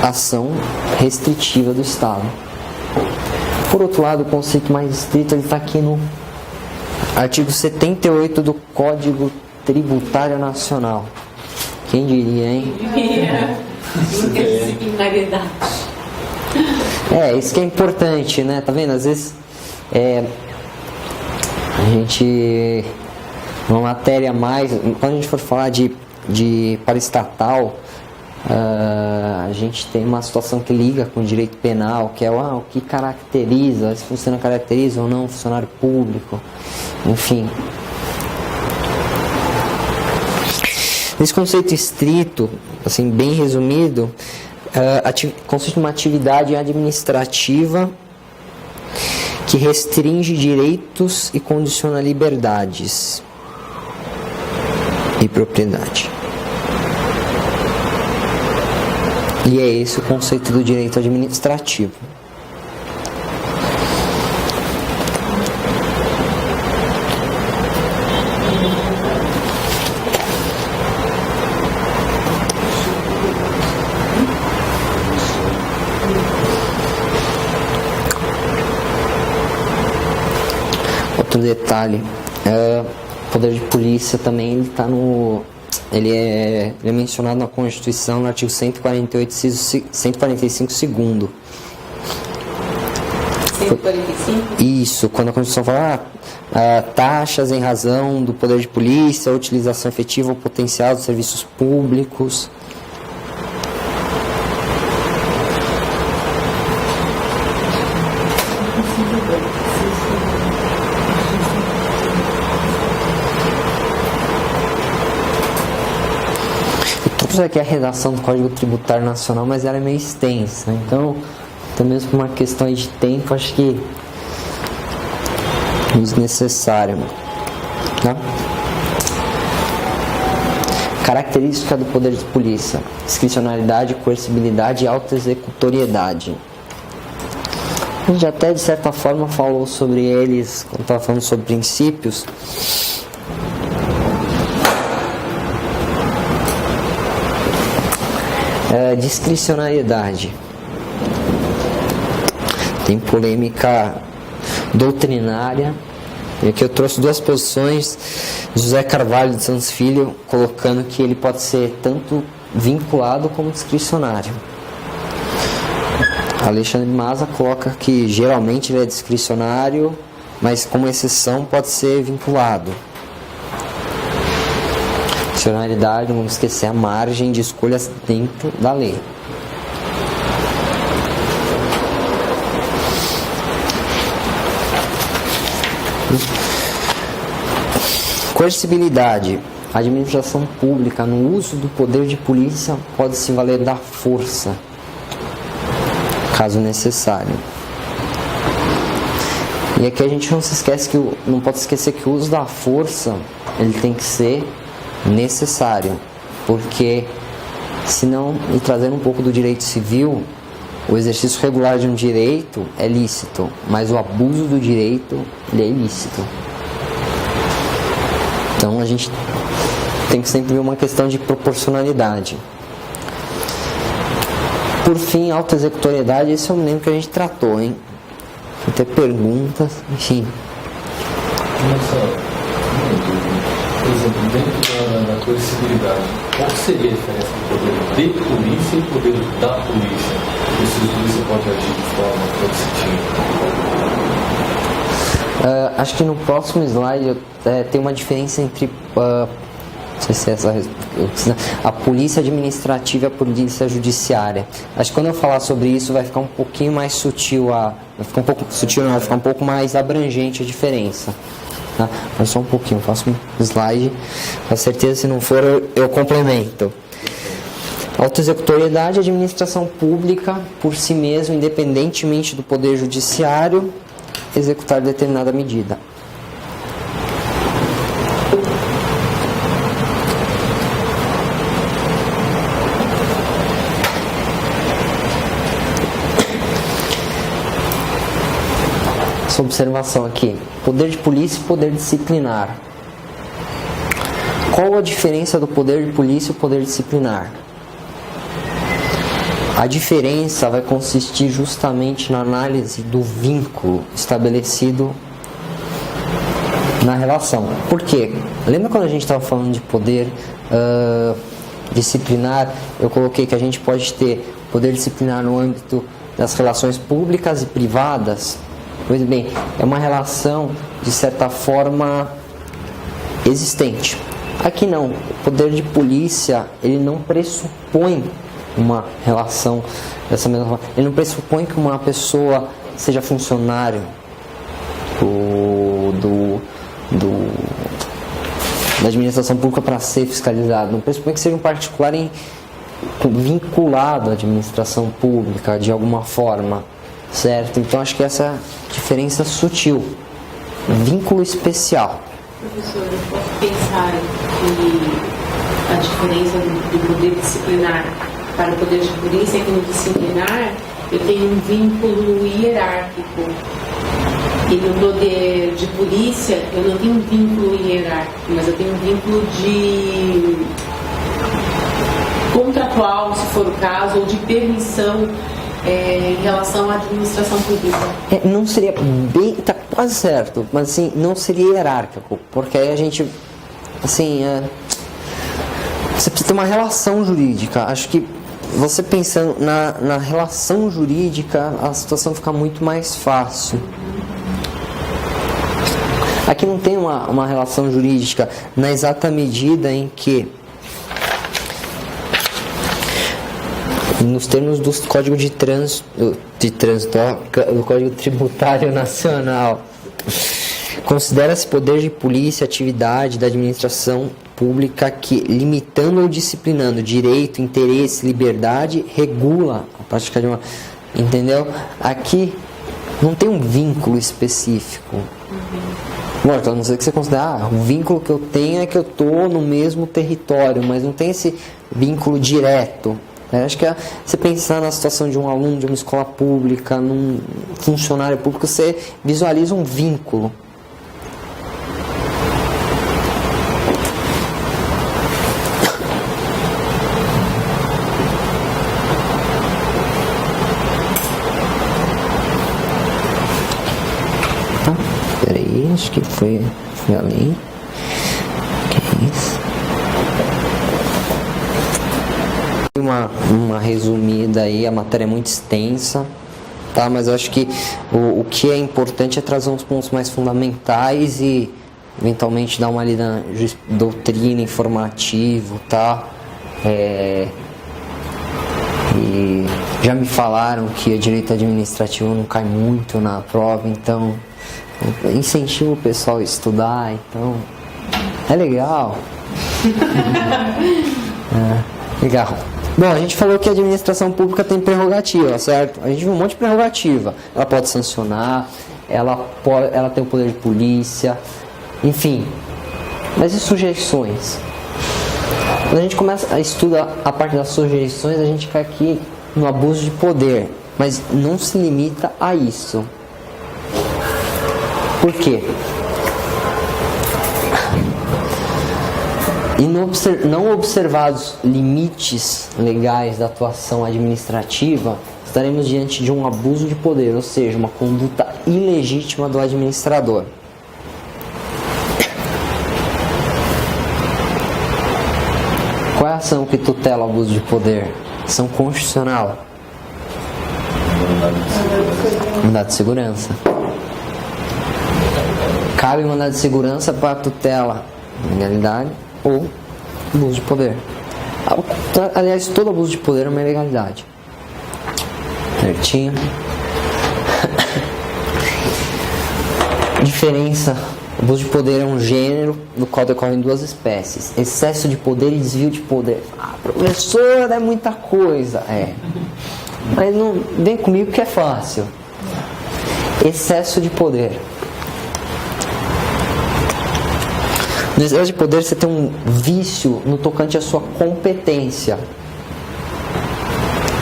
ação restritiva do Estado. Por outro lado, o conceito mais estrito está aqui no artigo 78 do Código Tributário Nacional. Quem diria, hein? Interdisciplinaridade. Isso que é importante, né? Tá vendo? Às vezes a gente, uma matéria mais, quando a gente for falar de paraestatal, a gente tem uma situação que liga com o direito penal, que é o que caracteriza, se funciona caracteriza ou não o funcionário público, enfim. Esse conceito estrito, assim, bem resumido, consiste em uma atividade administrativa que restringe direitos e condiciona liberdades e propriedade. E é esse o conceito do direito administrativo. Outro detalhe, o poder de polícia também ele é mencionado na Constituição no artigo 145, segundo. 145? Isso, quando a Constituição fala taxas em razão do poder de polícia, utilização efetiva ou potencial dos serviços públicos. Aqui é a redação do Código Tributário Nacional, mas ela é meio extensa, então, também por uma questão de tempo, acho que é desnecessário, tá? Característica do poder de polícia: discricionalidade, coercibilidade e autoexecutoriedade. A gente até de certa forma falou sobre eles quando estava falando sobre princípios. Discricionariedade. Tem polêmica doutrinária. E aqui eu trouxe 2 posições. José Carvalho de Santos Filho, colocando que ele pode ser tanto vinculado como discricionário. Alexandre Maza coloca que geralmente ele é discricionário, mas como exceção pode ser vinculado. Discricionariedade, não vamos esquecer a margem de escolhas dentro da lei. Coercibilidade. A administração pública, no uso do poder de polícia, pode se valer da força, caso necessário. E aqui a gente não pode esquecer que o uso da força, ele tem que ser necessário, porque senão, e trazendo um pouco do direito civil, o exercício regular de um direito é lícito, mas o abuso do direito, ele é ilícito. Então a gente tem que sempre ver uma questão de proporcionalidade. Por fim, autoexecutoriedade, esse eu me lembro que a gente tratou, hein? Vou ter perguntas, enfim. Por exemplo, dentro da coercibilidade, qual seria a diferença do poder de polícia e o poder da polícia? Se a polícia pode agir de forma coercitiva? Acho que no próximo slide tem uma diferença entre não sei se é a polícia administrativa e a polícia judiciária. Acho que quando eu falar sobre isso vai ficar um pouquinho mais sutil, vai ficar um pouco mais abrangente a diferença. Tá? Mas só um pouquinho, faço um slide, com certeza, se não for eu complemento. Autoexecutoriedade, administração pública por si mesmo, independentemente do poder judiciário, executar determinada medida. Essa observação aqui, poder de polícia e poder disciplinar. Qual a diferença do poder de polícia e o poder disciplinar? A diferença vai consistir justamente na análise do vínculo estabelecido na relação. Por quê? Lembra quando a gente estava falando de poder disciplinar? Eu coloquei que a gente pode ter poder disciplinar no âmbito das relações públicas e privadas. Pois bem, é uma relação, de certa forma, existente. Aqui não, o poder de polícia, ele não pressupõe uma relação dessa mesma forma. Ele não pressupõe que uma pessoa seja funcionário da administração pública para ser fiscalizado. Não pressupõe que seja um particular vinculado à administração pública de alguma forma. Certo? Então acho que essa é a diferença sutil. Vínculo especial. Professor, eu posso pensar que a diferença do poder disciplinar para o poder de polícia é que no disciplinar eu tenho um vínculo hierárquico. E no poder de polícia eu não tenho um vínculo hierárquico, mas eu tenho um vínculo de contratual, se for o caso, ou de permissão em relação à administração pública. Não seria bem, tá quase certo, mas assim, não seria hierárquico, porque aí a gente, assim, você precisa ter uma relação jurídica. Acho que você pensando na relação jurídica, a situação fica muito mais fácil. Aqui não tem uma relação jurídica na exata medida em que, nos termos do Código de Trânsito, do Código Tributário Nacional, considera-se poder de polícia atividade da administração pública que, limitando ou disciplinando direito, interesse, liberdade, regula a prática de uma... Entendeu? Aqui não tem um vínculo específico. Lógico, a não ser que você considere, o vínculo que eu tenho é que eu estou no mesmo território, mas não tem esse vínculo direto. Acho que você pensar na situação de um aluno de uma escola pública, num funcionário público, você visualiza um vínculo. Peraí, acho que foi além. Que é isso? Uma resumida aí, a matéria é muito extensa, tá? Mas eu acho que o que é importante é trazer uns pontos mais fundamentais e eventualmente dar uma lida na doutrina, informativo, tá? E já me falaram que a direito administrativo não cai muito na prova, então incentivo o pessoal a estudar, então é legal. Legal. Bom, a gente falou que a administração pública tem prerrogativa, certo? A gente viu um monte de prerrogativa. Ela pode sancionar, ela tem o poder de polícia, enfim. Mas e sujeições? Quando a gente começa a estudar a parte das sujeições, a gente cai aqui no abuso de poder. Mas não se limita a isso. Por quê? E não observados limites legais da atuação administrativa, estaremos diante de um abuso de poder, ou seja, uma conduta ilegítima do administrador. Qual é a ação que tutela o abuso de poder? Ação constitucional. Mandado de segurança. Cabe mandado de segurança para tutela legalidade ou abuso de poder. Aliás, todo abuso de poder é uma ilegalidade. Certinho. Diferença. Abuso de poder é um gênero no qual decorrem duas espécies: excesso de poder e desvio de poder. Professor, é muita coisa. Mas não vem comigo que é fácil. Excesso de poder. No excesso de poder você tem um vício no tocante à sua competência.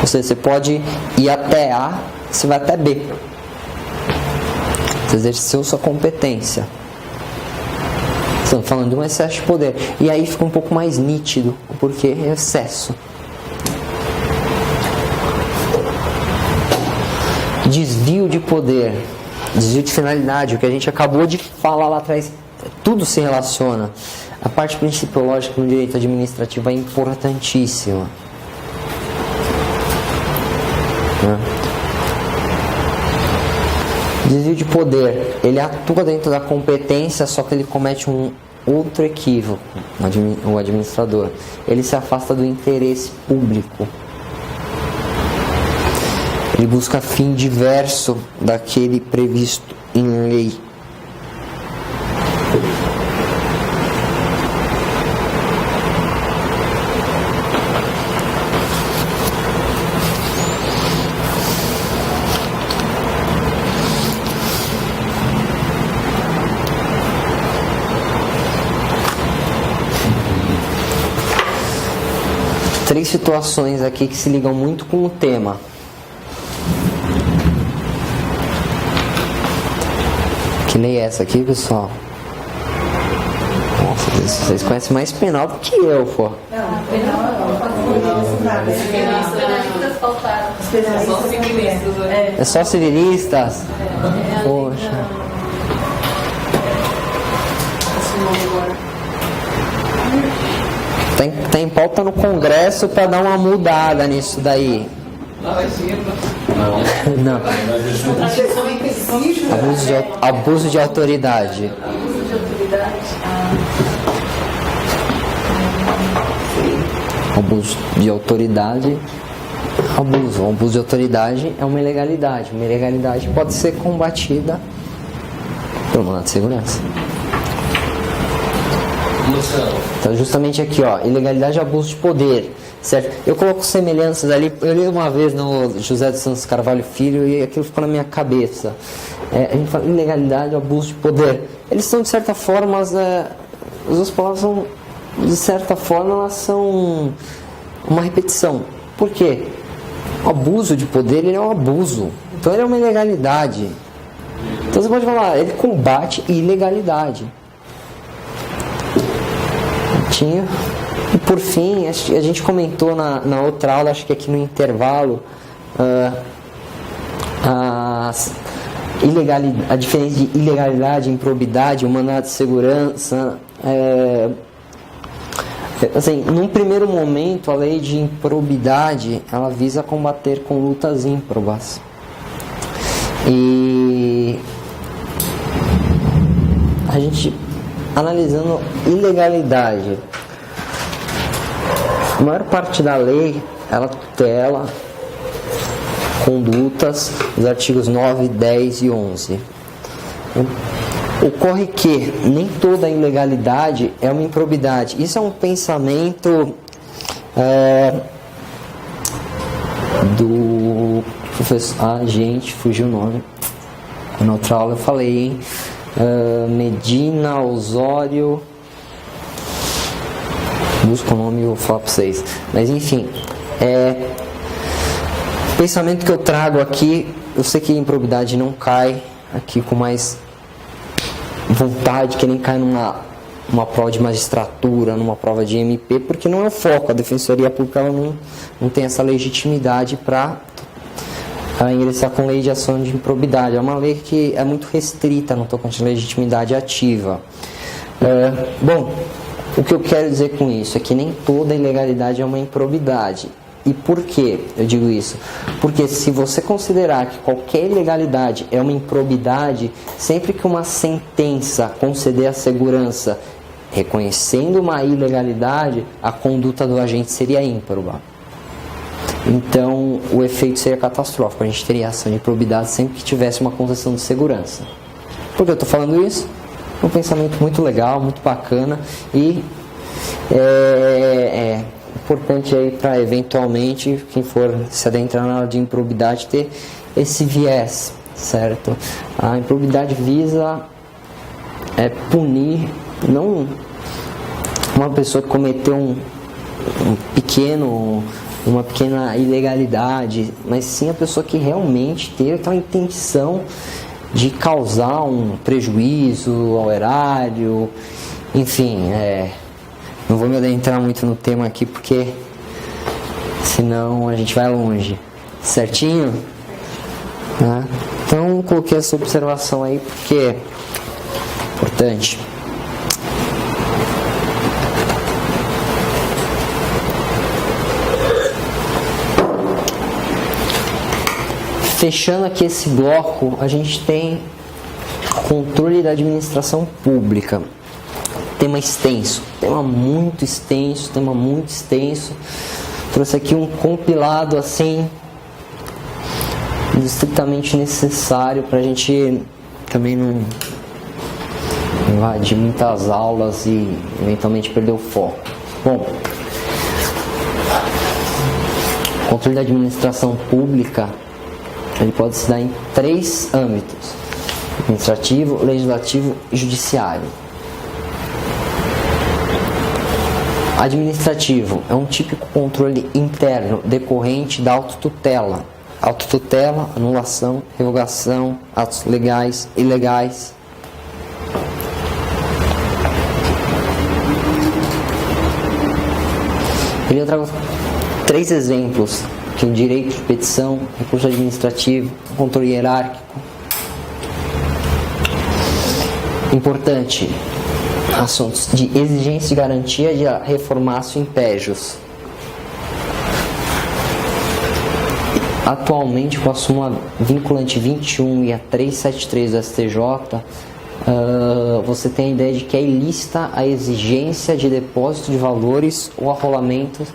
Ou seja, você pode ir até A, você vai até B. Você exerceu sua competência. Estamos falando de um excesso de poder. E aí fica um pouco mais nítido, porque é excesso. Desvio de poder, desvio de finalidade, o que a gente acabou de falar lá atrás, tudo se relaciona. A parte principiológica no direito administrativo é importantíssima. Desvio de poder, ele atua dentro da competência, só que ele comete um outro equívoco, o administrador. Ele se afasta do interesse público. Ele busca fim diverso daquele previsto em lei. Três situações aqui que se ligam muito com o tema. Que lei é essa aqui, pessoal? Nossa, vocês conhecem mais penal do que eu, pô. Não, penal não. É só civilistas. É só civilistas? Poxa. Tá em pauta no Congresso para dar uma mudada nisso daí. Não. Abuso de autoridade. Abuso de autoridade. Abuso de autoridade é uma ilegalidade. Uma ilegalidade pode ser combatida pelo mandado de segurança. Então, justamente aqui, ó, ilegalidade e abuso de poder, certo? Eu coloco semelhanças ali. Eu li uma vez no José dos Santos Carvalho Filho e aquilo ficou na minha cabeça. A gente fala ilegalidade e abuso de poder. Eles são, de certa forma, as duas palavras são, de certa forma, elas são uma repetição. Por quê? O abuso de poder, ele é um abuso. Então, ele é uma ilegalidade. Então, você pode falar, ele combate ilegalidade. E por fim, a gente comentou na outra aula, acho que aqui no intervalo, a diferença de ilegalidade e improbidade, o mandado de segurança. Assim, num primeiro momento, a lei de improbidade, ela visa combater condutas ímprobas. E a gente, analisando ilegalidade, a maior parte da lei, ela tutela condutas, os artigos 9, 10 e 11. Ocorre que nem toda ilegalidade é uma improbidade. Isso é um pensamento do professor... gente, fugiu o nome. Na outra aula eu falei, hein? Medina, Osório... Busca o nome e eu vou falar para vocês. Mas enfim, o pensamento que eu trago aqui, eu sei que a improbidade não cai aqui com mais vontade, que nem cai numa prova de magistratura, numa prova de MP, porque não é o foco. A Defensoria Pública ela não tem essa legitimidade para ingressar com lei de ação de improbidade. É uma lei que é muito restrita no tocante à legitimidade ativa. Bom, o que eu quero dizer com isso é que nem toda ilegalidade é uma improbidade. E por que eu digo isso? Porque se você considerar que qualquer ilegalidade é uma improbidade, sempre que uma sentença conceder a segurança reconhecendo uma ilegalidade, a conduta do agente seria ímproba. Então, o efeito seria catastrófico. A gente teria ação de improbidade sempre que tivesse uma concessão de segurança. Por que eu estou falando isso? É um pensamento muito legal, muito bacana e importante aí para eventualmente quem for se adentrar na área de improbidade ter esse viés, certo? A improbidade visa punir não uma pessoa que cometeu uma pequena ilegalidade, mas sim a pessoa que realmente teve aquela intenção de causar um prejuízo ao erário, enfim, não vou me adentrar muito no tema aqui porque senão a gente vai longe, certinho? Então coloquei essa observação aí porque é importante. Fechando aqui esse bloco, a gente tem controle da administração pública. Tema extenso, tema muito extenso. Trouxe aqui um compilado assim, estritamente necessário para a gente também não invadir muitas aulas e eventualmente perder o foco. Bom, controle da administração pública ele pode se dar em 3 âmbitos: administrativo, legislativo e judiciário. Administrativo é um típico controle interno decorrente da autotutela. Autotutela, anulação, revogação, atos legais, ilegais. Eu trago 3 exemplos, que é o direito de petição, recurso administrativo, controle hierárquico. Importante, assuntos de exigência e garantia de reformácio impégios. Atualmente, com a súmula vinculante 21 e a 373 do STJ, você tem a ideia de que é ilícita a exigência de depósito de valores ou arrolamentos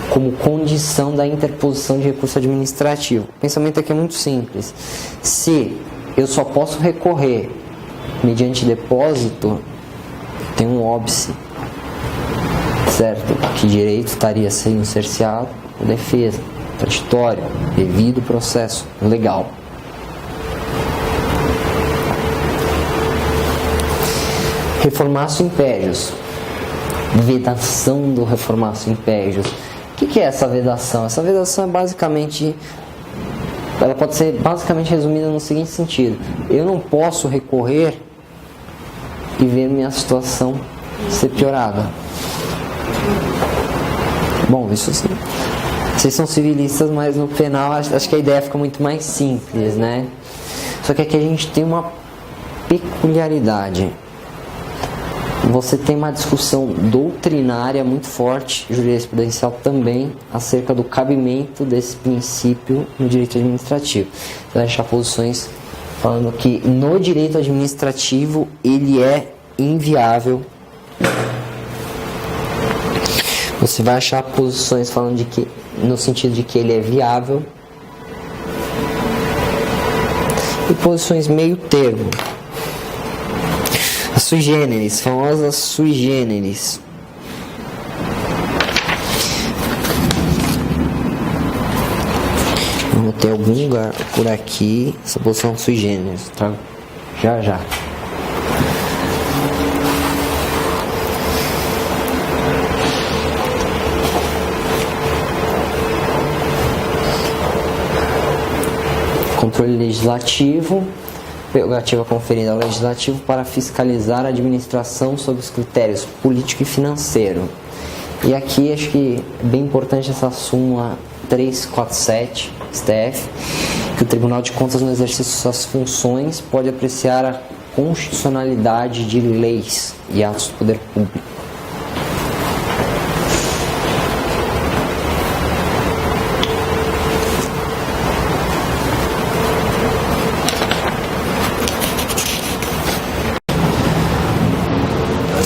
como condição da interposição de recurso administrativo. O pensamento aqui é muito simples. Se eu só posso recorrer mediante depósito, tem um óbice, certo? Que direito estaria sendo cerceado? Defesa, traditório, devido processo legal. Reformácio impégios. Vedação do reformácio impégios. O que é essa vedação? Essa vedação é basicamente, ela pode ser basicamente resumida no seguinte sentido: eu não posso recorrer e ver minha situação ser piorada. Bom, isso sim. Vocês são civilistas, mas no penal acho que a ideia fica muito mais simples, né? Só que aqui a gente tem uma peculiaridade. Você tem uma discussão doutrinária muito forte, jurisprudencial também, acerca do cabimento desse princípio no direito administrativo. Você vai achar posições falando que no direito administrativo ele é inviável. Você vai achar posições falando de que, no sentido de que ele é viável, e posições meio termo. A sui generis, famosa sui generis. Vamos ter algum lugar por aqui, essa posição sui generis, tá? Já. Controle legislativo, prerrogativa conferida ao legislativo para fiscalizar a administração sob os critérios político e financeiro. E aqui acho que é bem importante essa súmula 347 STF, que o Tribunal de Contas, no exercício de suas funções, pode apreciar a constitucionalidade de leis e atos do poder público.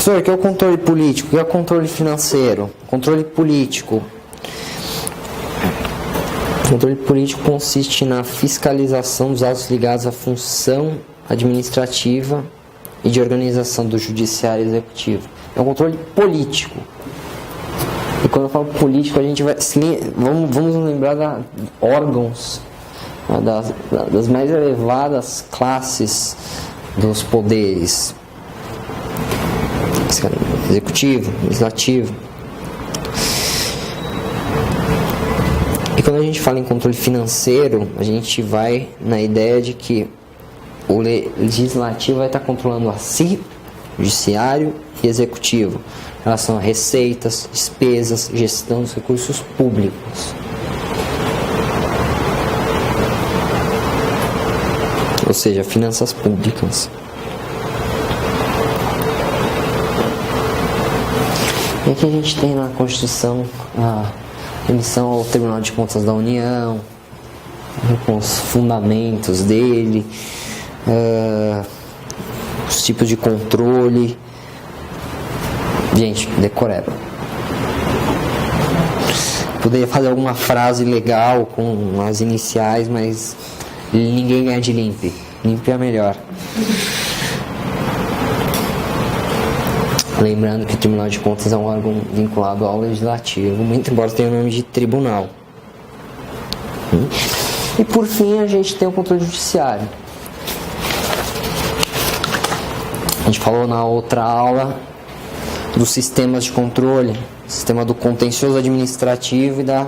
Professor, o que é o controle político? O que é o controle financeiro? Controle político. O controle político consiste na fiscalização dos atos ligados à função administrativa e de organização do judiciário e executivo. É um controle político. E quando eu falo político, a gente vai vamos lembrar de órgãos, das mais elevadas classes dos poderes. Executivo, legislativo. E quando a gente fala em controle financeiro, a gente vai na ideia de que o legislativo vai estar controlando a si, judiciário e executivo, em relação a receitas, despesas, gestão dos recursos públicos. Ou seja, finanças públicas. E aqui a gente tem na Constituição a emissão ao Tribunal de Contas da União, com os fundamentos dele, os tipos de controle. Gente, decoreba. Poderia fazer alguma frase legal com as iniciais, mas ninguém ganha de limpe. Limpe é melhor. Lembrando que o Tribunal de Contas é um órgão vinculado ao Legislativo, muito embora tenha o nome de tribunal. E por fim a gente tem o controle judiciário. A gente falou na outra aula dos sistemas de controle, sistema do contencioso administrativo e da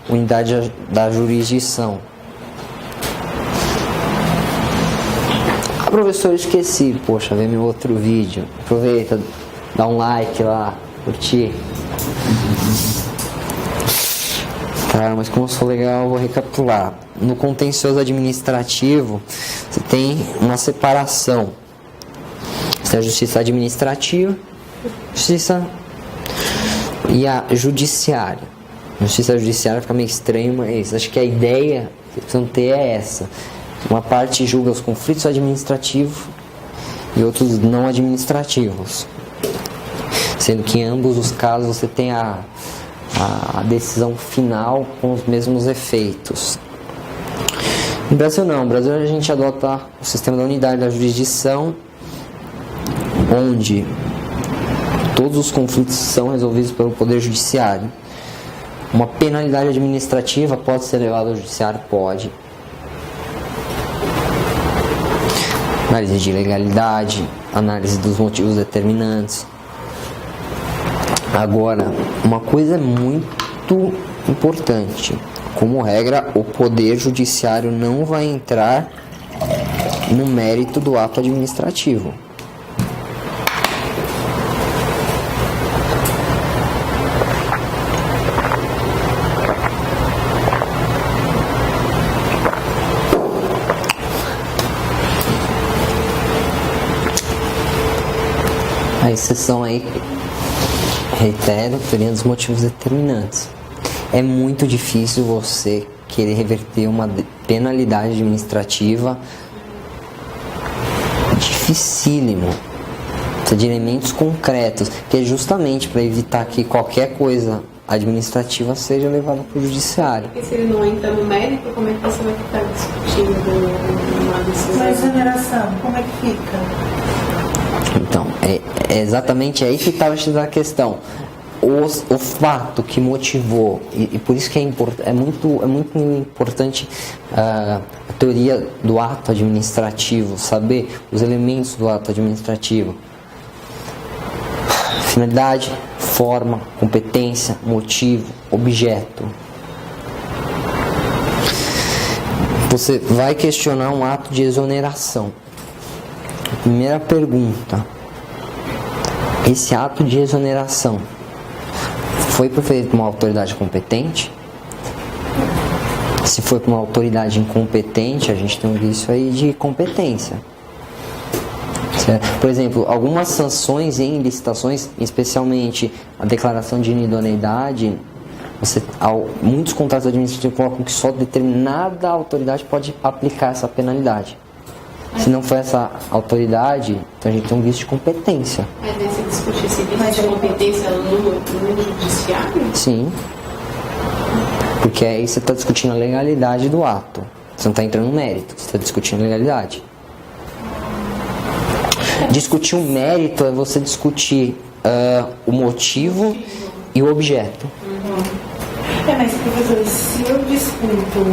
unidade da jurisdição. Professor, eu esqueci, poxa, vê meu outro vídeo. Aproveita, dá um like lá, curtir. Cara, mas como eu sou legal, eu vou recapitular. No contencioso administrativo, você tem uma separação. Você tem a justiça administrativa, justiça e a judiciária. A justiça judiciária fica meio estranho, mas acho que a ideia que precisam ter é essa. Uma parte julga os conflitos administrativos e outros não administrativos. Sendo que em ambos os casos você tem a decisão final com os mesmos efeitos. No Brasil não, no Brasil a gente adota o sistema da unidade da jurisdição, onde todos os conflitos são resolvidos pelo Poder Judiciário. Uma penalidade administrativa pode ser levada ao Judiciário? Pode. Análise de legalidade, análise dos motivos determinantes. Agora, uma coisa muito importante. Como regra, o Poder Judiciário não vai entrar no mérito do ato administrativo. A exceção aí, reitero, teria dos motivos determinantes. É muito difícil você querer reverter uma penalidade administrativa. Dificílimo. Precisa de elementos concretos, que é justamente para evitar que qualquer coisa administrativa seja levada para o judiciário. Porque se ele não entra no mérito, como é que você vai ficar discutindo uma decisão? Mas exoneração, como é que fica? Então, é exatamente aí que estava a questão. O fato que motivou, e por isso que é muito importante a teoria do ato administrativo, saber os elementos do ato administrativo. Finalidade, forma, competência, motivo, objeto. Você vai questionar um ato de exoneração. Primeira pergunta: esse ato de exoneração foi proferido por uma autoridade competente? Se foi por uma autoridade incompetente, a gente tem um vício aí de competência. Certo? Por exemplo, algumas sanções em licitações, especialmente a declaração de inidoneidade, muitos contratos administrativos colocam que só determinada autoridade pode aplicar essa penalidade. Se não for essa autoridade, então a gente tem um vício de competência. Mas aí você discutir esse vício de competência no judiciário? Sim. Porque aí você está discutindo a legalidade do ato. Você não está entrando no mérito, você está discutindo a legalidade. Discutir o mérito é você discutir o motivo e o objeto. Mas, professor, se eu discuto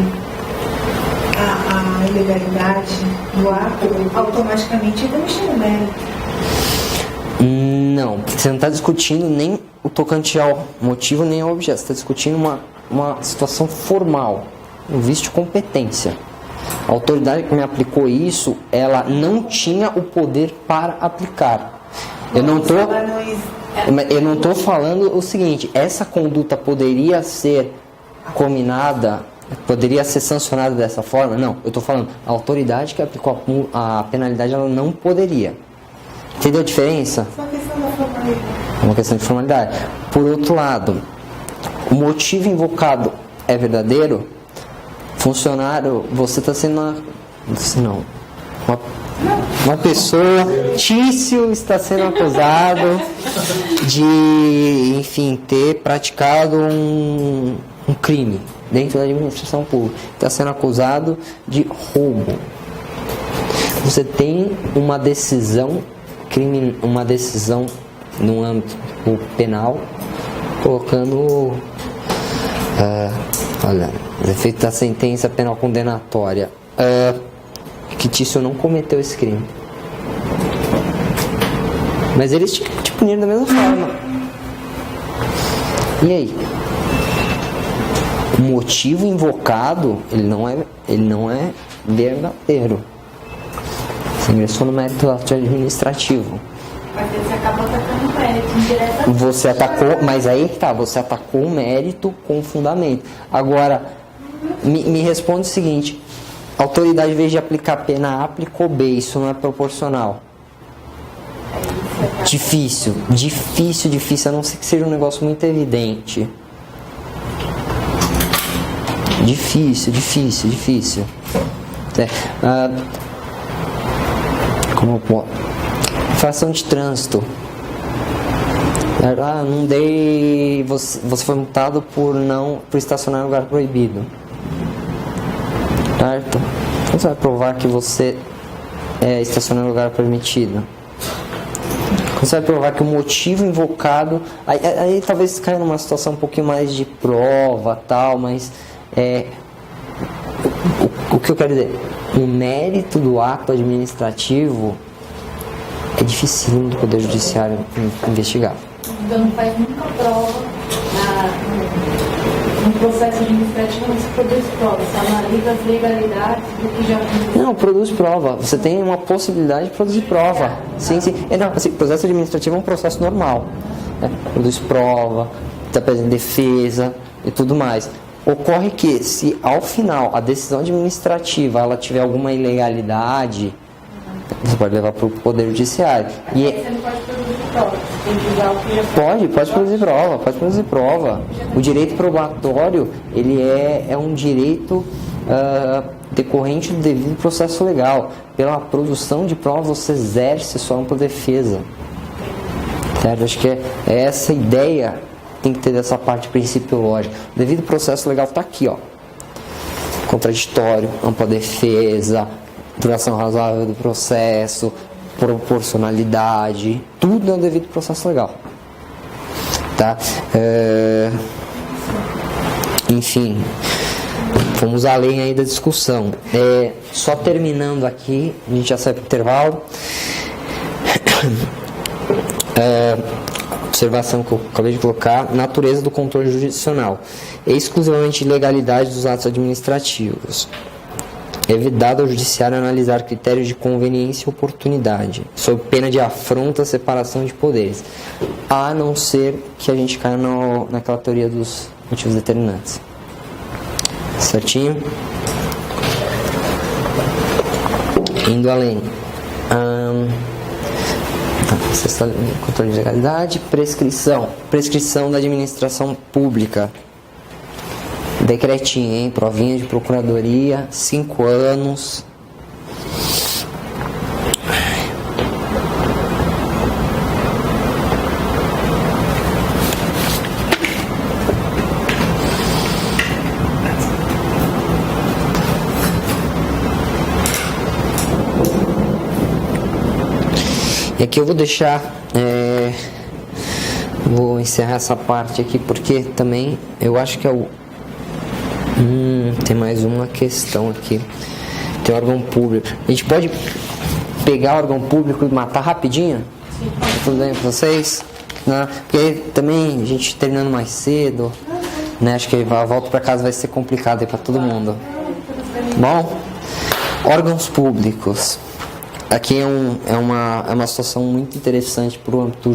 a ilegalidade do ato, automaticamente eu vou mexer no mérito. Não, você não está discutindo nem o tocante ao motivo nem ao objeto. Você está discutindo uma situação formal, um vício de competência. A autoridade que me aplicou isso, ela não tinha o poder para aplicar. Eu não estou falando o seguinte: essa conduta poderia ser combinada, poderia ser sancionada dessa forma? Não, eu estou falando, a autoridade que aplicou a penalidade, ela não poderia. Entendeu a diferença? Só uma questão da formalidade. É uma questão de formalidade. Por outro lado, o motivo invocado é verdadeiro? Funcionário, você está sendo uma pessoa, Tício está sendo acusado de, enfim, ter praticado um crime dentro da administração pública. Está sendo acusado de roubo. Você tem uma decisão no âmbito penal, colocando os efeitos da sentença penal condenatória, que Tício não cometeu esse crime. Mas eles te puniram da mesma forma. E aí? O motivo invocado, ele não é verdadeiro. Você ingressou no mérito do ato administrativo. Mas você acaba atacando o mérito indiretamente. Você atacou, mas aí que tá, você atacou o mérito com fundamento. Agora, me responde o seguinte: a autoridade, em vez de aplicar a pena A, aplicou B, isso não é proporcional. Difícil, a não ser que seja um negócio muito evidente. Difícil. Como eu posso? Infração de trânsito. Não dei. Você foi multado por estacionar em lugar proibido. Certo? Como você vai provar que você estacionou em lugar permitido? Como você vai provar que o motivo invocado. Aí talvez caia numa situação um pouquinho mais de prova, tal, mas o que eu quero dizer? O mérito do ato administrativo é dificílimo do Poder Judiciário investigar. Então não faz nunca prova no processo administrativo, não se produz prova, se analisa as legalidades do que já aconteceu. Não, produz prova. Você tem uma possibilidade de produzir prova. Sim. Processo administrativo é um processo normal. Produz prova, está apresentando defesa e tudo mais. Ocorre que, se ao final a decisão administrativa ela tiver alguma ilegalidade, você pode levar para o Poder Judiciário. Você não pode produzir prova, você tem que usar o que já foi. Pode produzir prova. O direito probatório, ele é um direito decorrente do devido processo legal. Pela produção de prova, você exerce sua ampla defesa. Certo? Acho que é essa ideia tem que ter dessa parte principiológica. O devido processo legal está aqui, ó. Contraditório, ampla defesa, duração razoável do processo, proporcionalidade, tudo é o devido processo legal. Tá? Enfim, vamos além aí da discussão. Só terminando aqui, a gente já sai para o intervalo. Observação que eu acabei de colocar: natureza do controle jurisdicional, exclusivamente legalidade dos atos administrativos. É vedado ao judiciário analisar critérios de conveniência e oportunidade, sob pena de afronta à separação de poderes, a não ser que a gente caia naquela teoria dos motivos determinantes. Certinho? Indo além. Controle de legalidade, prescrição. Prescrição da administração pública. Decretinho, hein? Provinha de procuradoria, 5 anos. E aqui eu vou deixar, vou encerrar essa parte aqui porque também eu acho que é o... tem mais uma questão aqui. Tem órgão público. A gente pode pegar o órgão público e matar rapidinho? Sim. Tudo bem com vocês? Não, porque aí também a gente terminando mais cedo, né? Acho que a volta para casa vai ser complicado aí para todo mundo. Bom, órgãos públicos. Aqui é uma situação muito interessante para o âmbito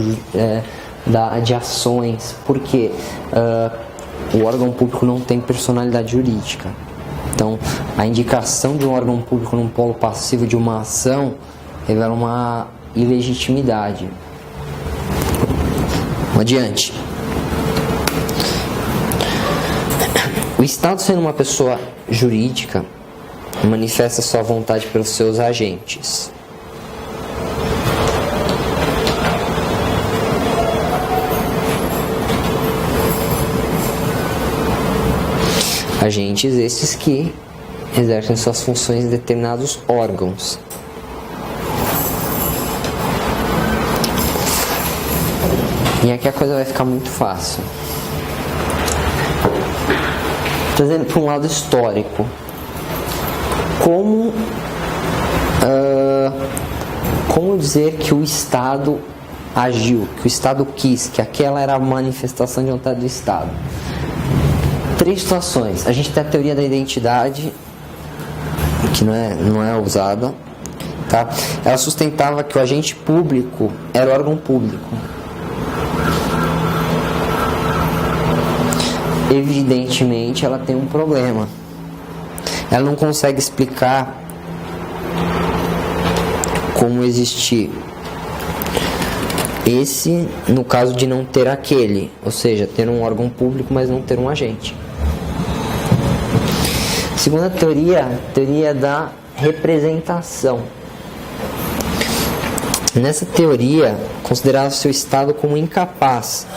de ações, porque o órgão público não tem personalidade jurídica. Então, a indicação de um órgão público num polo passivo de uma ação revela uma ilegitimidade. Adiante. O Estado, sendo uma pessoa jurídica, manifesta sua vontade pelos seus agentes. Agentes estes que exercem suas funções em determinados órgãos. E aqui a coisa vai ficar muito fácil. Trazendo para um lado histórico. Como dizer que o Estado agiu, que o Estado quis, que aquela era a manifestação de vontade do Estado? 3 situações. A gente tem a teoria da identidade, que não é usada, tá? Ela sustentava que o agente público era o órgão público. Evidentemente, ela tem um problema. Ela não consegue explicar como existir esse no caso de não ter aquele, ou seja, ter um órgão público, mas não ter um agente. Segunda teoria, a teoria da representação. Nessa teoria, considerava-se o Estado como incapaz,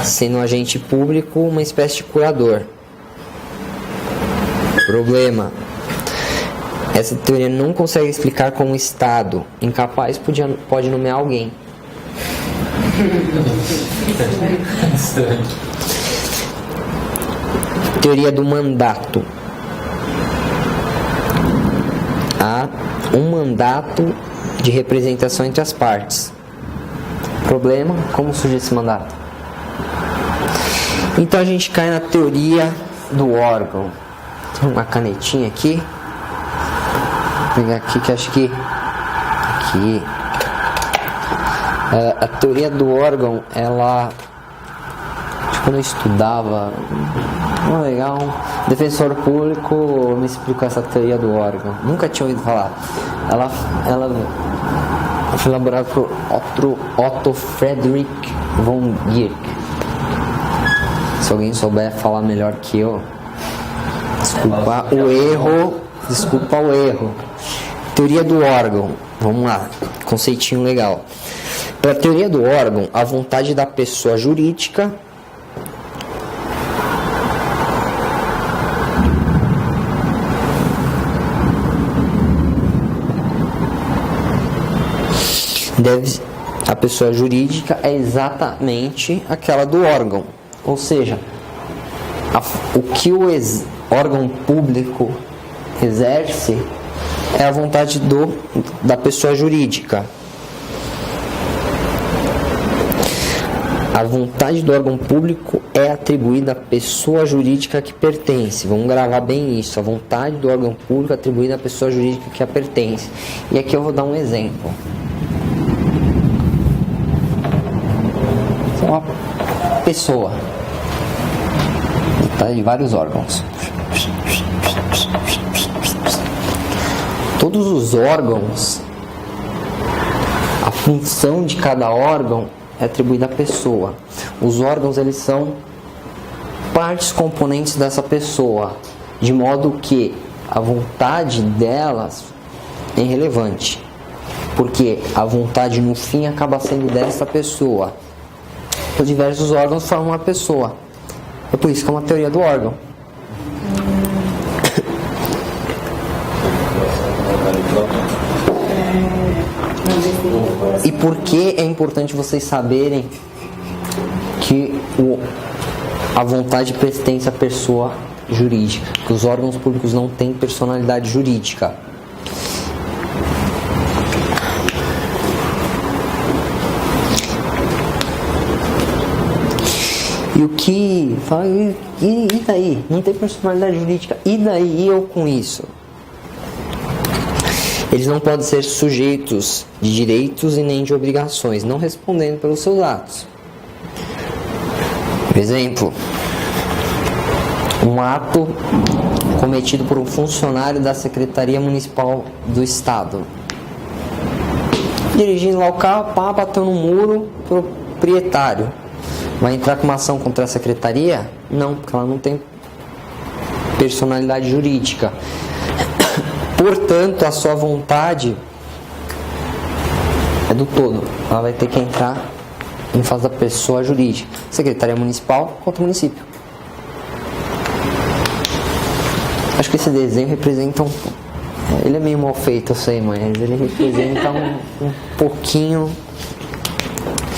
sendo um agente público uma espécie de curador. Problema: essa teoria não consegue explicar como o Estado incapaz pode nomear alguém. Teoria do mandato. Há um mandato de representação entre as partes. Problema: como surge esse mandato? Então a gente cai na teoria do órgão. Tem uma canetinha aqui. Vou pegar aqui que acho que aqui. A teoria do órgão, ela, quando eu estudava, legal, defensor público me explicou essa teoria do órgão, nunca tinha ouvido falar. Ela foi elaborada por Otto Friedrich von Gierk. Se alguém souber falar melhor que eu, desculpa o erro. Teoria do órgão, vamos lá, conceitinho legal. Para a teoria do órgão, a vontade da pessoa jurídica a pessoa jurídica é exatamente aquela do órgão. Ou seja, o que o órgão público exerce é a vontade da pessoa jurídica. A vontade do órgão público é atribuída à pessoa jurídica que pertence. Vamos gravar bem isso. A vontade do órgão público é atribuída à pessoa jurídica que a pertence. E aqui eu vou dar um exemplo. É uma pessoa de vários órgãos. Todos os órgãos, a função de cada órgão é atribuída à pessoa. Os órgãos, eles são partes componentes dessa pessoa, de modo que a vontade delas é irrelevante, porque a vontade no fim acaba sendo dessa pessoa. Os diversos órgãos formam uma pessoa. É por isso que é uma teoria do órgão. E por que é importante vocês saberem que a vontade pertence à pessoa jurídica? Que os órgãos públicos não têm personalidade jurídica. E o que fala, e daí? Não tem personalidade jurídica. E daí eu com isso? Eles não podem ser sujeitos de direitos e nem de obrigações, não respondendo pelos seus atos. Por exemplo, um ato cometido por um funcionário da Secretaria Municipal do Estado. Dirigindo lá o carro, bateu no muro, proprietário. Vai entrar com uma ação contra a secretaria? Não, porque ela não tem personalidade jurídica. Portanto, a sua vontade é do todo. Ela vai ter que entrar em face da pessoa jurídica. Secretaria Municipal contra o município. Acho que esse desenho representa ele é meio mal feito, eu sei, mas ele representa um pouquinho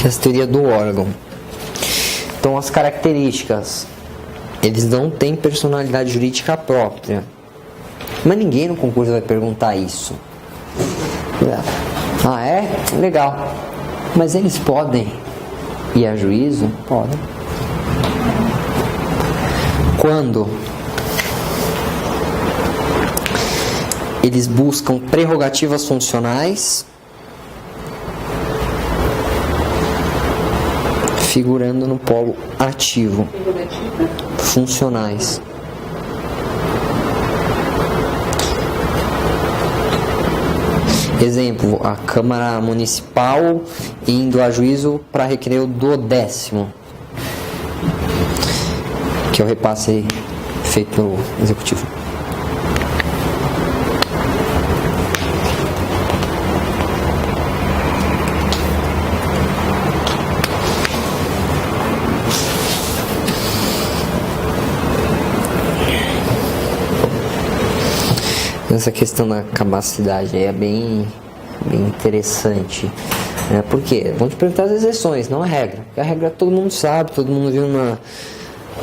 essa teoria do órgão. Então, as características, eles não têm personalidade jurídica própria. Mas ninguém no concurso vai perguntar isso. Ah, é? Legal. Mas eles podem ir a juízo? Podem. Quando eles buscam prerrogativas funcionais, figurando no polo ativo. Funcionais. Exemplo, a Câmara Municipal indo a juízo para recreio do 10º, que é o repasse feito pelo Executivo. Essa questão da capacidade é bem interessante, né? Porque vão te perguntar as exceções, não a regra. Porque a regra todo mundo sabe, todo mundo viu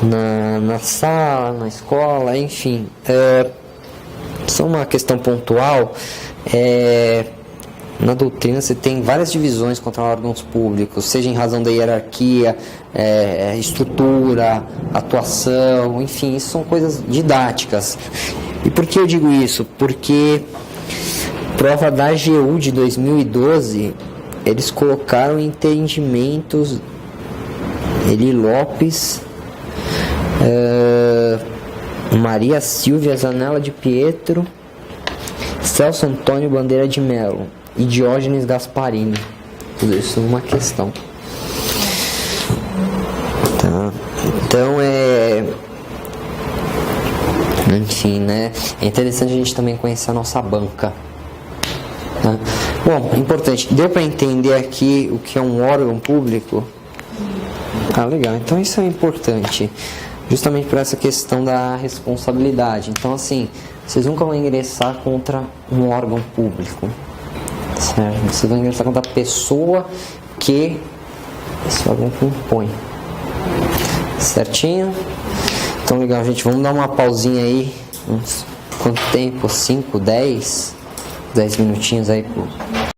na sala, na escola, enfim. Só uma questão pontual. Na doutrina você tem várias divisões contra órgãos públicos, seja em razão da hierarquia, estrutura, atuação, enfim, isso são coisas didáticas. E por que eu digo isso? Porque prova da AGU de 2012, eles colocaram entendimentos Eli Lopes, Maria Silvia Zanella de Pietro, Celso Antônio Bandeira de Mello e Diógenes Gasparini. Tudo isso é uma questão. Tá. Então enfim, né? É interessante a gente também conhecer a nossa banca. Tá? Bom, importante. Deu para entender aqui o que é um órgão público? Ah, legal. Então isso é importante. Justamente por essa questão da responsabilidade. Então, assim, vocês nunca vão ingressar contra um órgão público. Certo? Você vai ingressar contra a pessoa que esse órgão compõe. Certinho? Então legal, gente. Vamos dar uma pausinha aí. Quanto tempo? 5, 10 minutinhos aí pro